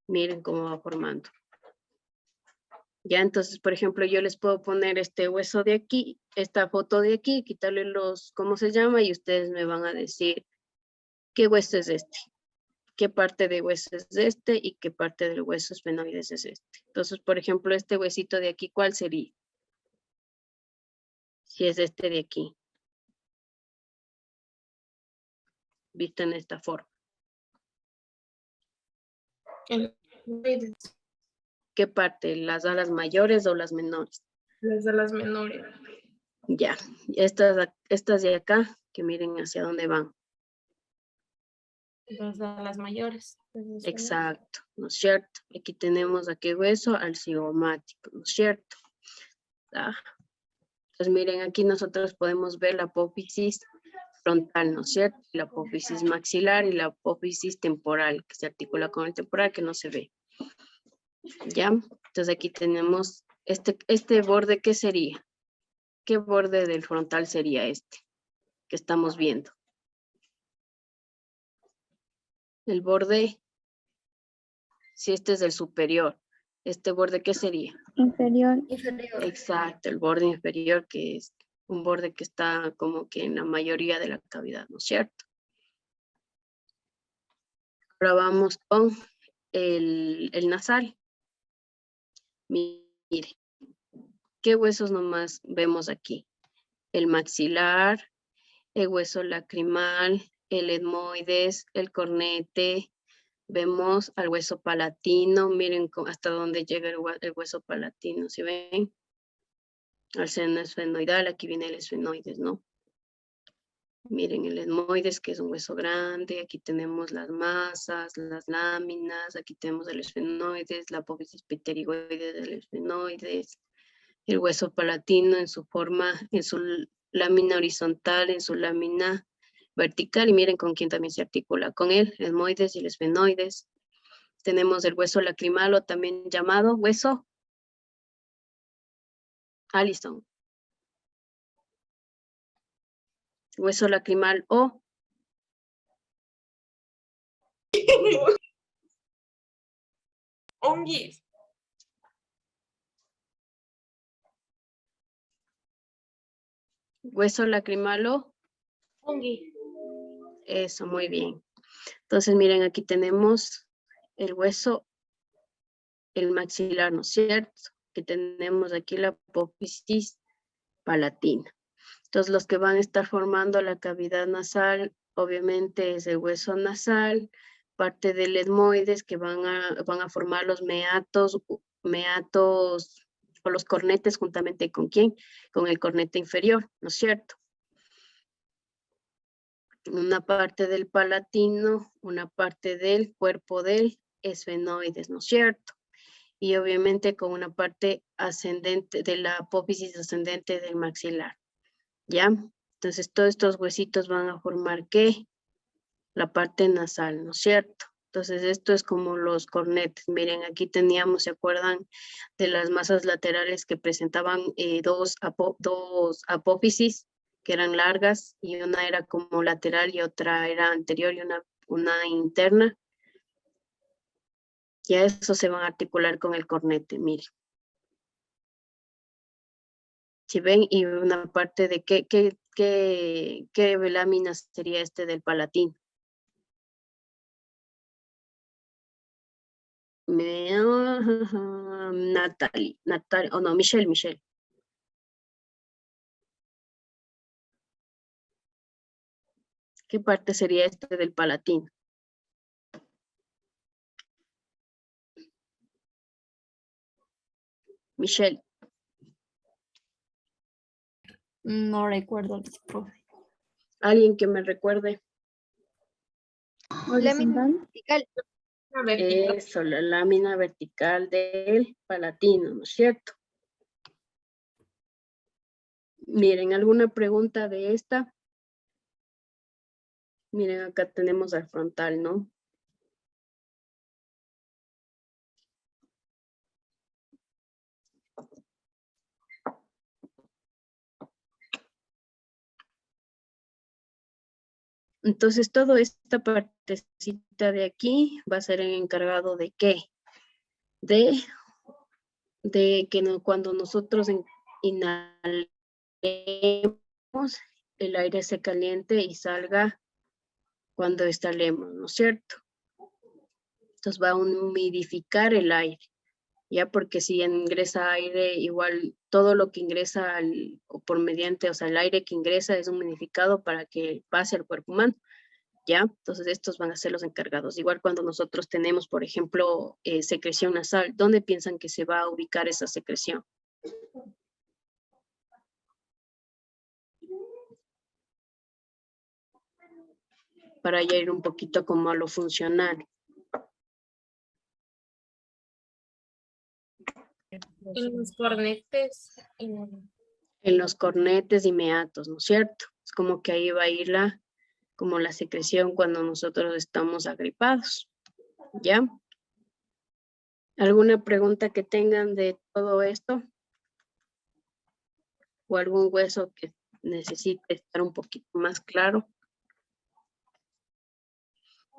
Miren cómo va formando. Ya, entonces, por ejemplo, yo les puedo poner este hueso de aquí, esta foto de aquí, quitarle ¿cómo se llama? Y ustedes me van a decir qué hueso es este. Qué parte de hueso es este y qué parte del hueso esfenoides es este. Entonces, por ejemplo, este huesito de aquí, ¿cuál sería? Si es este de aquí. Visto en esta forma. El- ¿Qué parte? ¿Las alas mayores o las menores? Las de las menores. Ya. Estas de acá, que miren hacia dónde van. Las de las mayores. Exacto, ¿no es cierto? Aquí tenemos a qué hueso, al cigomático, ¿no es cierto? Ah. Entonces miren, aquí nosotros podemos ver la apófisis frontal, ¿no es cierto? La apófisis maxilar y la apófisis temporal, que se articula con el temporal, que no se ve. ¿Ya? Entonces aquí tenemos este borde, ¿qué sería? ¿Qué borde del frontal sería este que estamos viendo? El borde, si este es el superior, ¿este borde qué sería? Inferior. Exacto, el borde inferior, que es un borde que está como que en la mayoría de la cavidad, ¿no es cierto? Ahora vamos con el nasal. Mire, ¿qué huesos nomás vemos aquí? El maxilar, el hueso lacrimal, el etmoides, el cornete. Vemos al hueso palatino, miren hasta dónde llega el hueso palatino, ¿sí ven? Al seno esfenoidal, aquí viene el esfenoides, ¿no? Miren el etmoides, que es un hueso grande, aquí tenemos las masas, las láminas, aquí tenemos el esfenoides, la apófisis pterigoide del esfenoides, el hueso palatino en su forma, en su lámina horizontal, en su lámina vertical, y miren con quién también se articula, con el etmoides y el esfenoides. Tenemos el hueso lacrimal, o también llamado hueso Allison. Hueso lacrimal o Onguis. hueso lacrimal o. Ongi. Eso, muy bien. Entonces, miren, aquí tenemos el hueso, el maxilar, ¿no es cierto? Que tenemos aquí la apófisis palatina. Entonces, los que van a estar formando la cavidad nasal, obviamente es el hueso nasal, parte del etmoides que van a formar los meatos o los cornetes, juntamente con ¿quién? Con el cornete inferior, ¿no es cierto? Una parte del palatino, una parte del cuerpo del esfenoides, ¿no es cierto? Y obviamente con una parte ascendente de la apófisis ascendente del maxilar, ¿ya? Entonces todos estos huesitos van a formar ¿qué? La parte nasal, ¿no es cierto? Entonces esto es como los cornetes. Miren, aquí teníamos, ¿se acuerdan de las masas laterales que presentaban dos apófisis que eran largas, y una era como lateral y otra era anterior y una interna? Ya eso se van a articular con el cornete, miren. Si ven, y una parte de qué láminas sería este del palatino. Natalie, oh no, Michelle. ¿Qué parte sería este del palatino? Michelle. No recuerdo, profe. Alguien que me recuerde. Lámina vertical. Eso, la lámina vertical del palatino, ¿no es cierto? Miren, ¿alguna pregunta de esta? Miren, acá tenemos al frontal, ¿no? Entonces, toda esta partecita de aquí va a ser el encargado de ¿qué? De que cuando nosotros inhalemos, el aire se caliente y salga cuando exhalemos, ¿no es cierto? Entonces va a humidificar el aire. ya porque si ingresa aire, igual todo lo que ingresa o por mediante, o sea, el aire que ingresa es humidificado para que pase al cuerpo humano, ya. Entonces estos van a ser los encargados. Igual cuando nosotros tenemos, por ejemplo, secreción nasal, ¿dónde piensan que se va a ubicar esa secreción? Para ya ir un poquito como a lo funcional. En los cornetes. En los cornetes y meatos, ¿no es cierto? Es como que ahí va a ir como la secreción cuando nosotros estamos agripados, ¿ya? ¿Alguna pregunta que tengan de todo esto? ¿O algún hueso que necesite estar un poquito más claro?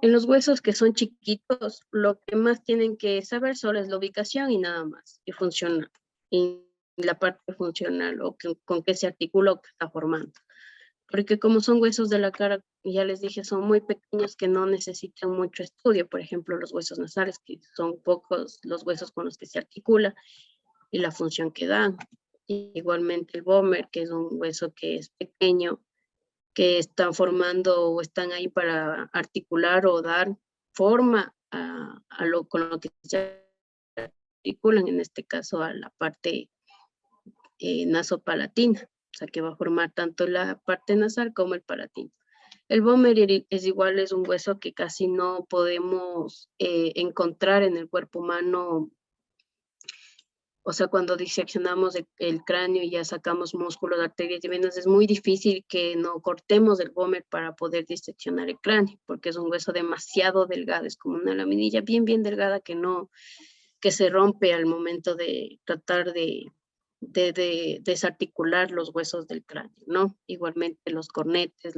En los huesos que son chiquitos, lo que más tienen que saber solo es la ubicación y nada más, y funcional. Y la parte funcional, o con qué se articula o qué está formando. Porque como son huesos de la cara, ya les dije, son muy pequeños que no necesitan mucho estudio. Por ejemplo, los huesos nasales, que son pocos los huesos con los que se articula y la función que dan. Y igualmente el vómer, que es un hueso que es pequeño, que están formando o están ahí para articular o dar forma con lo que se articulan, en este caso a la parte nasopalatina, o sea que va a formar tanto la parte nasal como el palatino. El vómer es igual, es un hueso que casi no podemos encontrar en el cuerpo humano. O sea, cuando diseccionamos el cráneo y ya sacamos músculos, arterias y venas, es muy difícil que no cortemos el vómer para poder diseccionar el cráneo, porque es un hueso demasiado delgado, es como una laminilla bien delgada que se rompe al momento de tratar de desarticular los huesos del cráneo, ¿no? Igualmente los cornetes,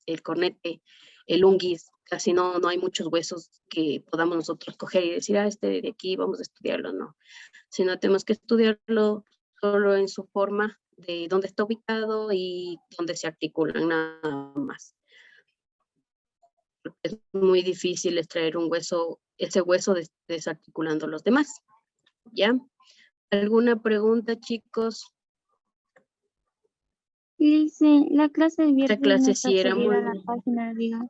el cornete, el unguis, casi no hay muchos huesos que podamos nosotros coger y decir, este de aquí vamos a estudiarlo, no. Sino tenemos que estudiarlo solo en su forma de dónde está ubicado y dónde se articulan, nada más. Es muy difícil extraer un hueso, ese hueso desarticulando los demás, ¿ya? ¿Alguna pregunta, chicos? Dice, la clase del Esta viernes clase no está sí era subida muy... a la página, diga.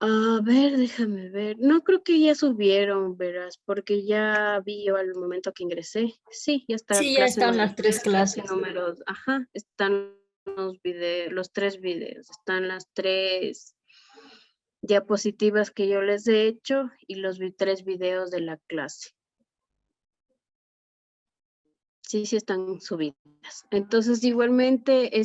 A ver, déjame ver. No creo que ya subieron, verás, porque ya vi yo al momento que ingresé. Sí, ya está Sí, ya están las 3 clase clases. número, ajá, están los videos, los 3 videos, están las 3 diapositivas que yo les he hecho y los 3 videos de la clase. Sí, sí están subidas. Entonces, igualmente,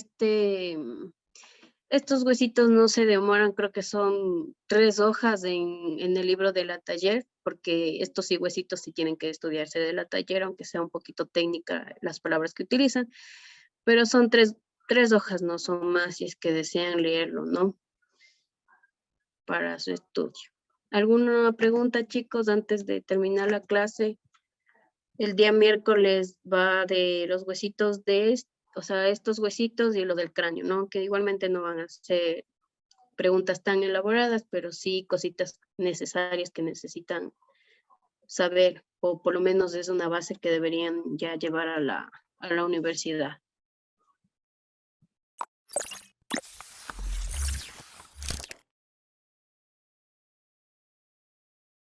estos huesitos no se demoran, creo que son 3 hojas en el libro de la taller, porque estos sí huesitos sí tienen que estudiarse de la taller, aunque sea un poquito técnica las palabras que utilizan, pero son 3 hojas, no son más, si es que desean leerlo, ¿no? Para su estudio. ¿Alguna pregunta, chicos, antes de terminar la clase? El día miércoles va de los huesitos o sea, estos huesitos y lo del cráneo, ¿no? Que igualmente no van a ser preguntas tan elaboradas, pero sí cositas necesarias que necesitan saber, o por lo menos es una base que deberían ya llevar a la universidad.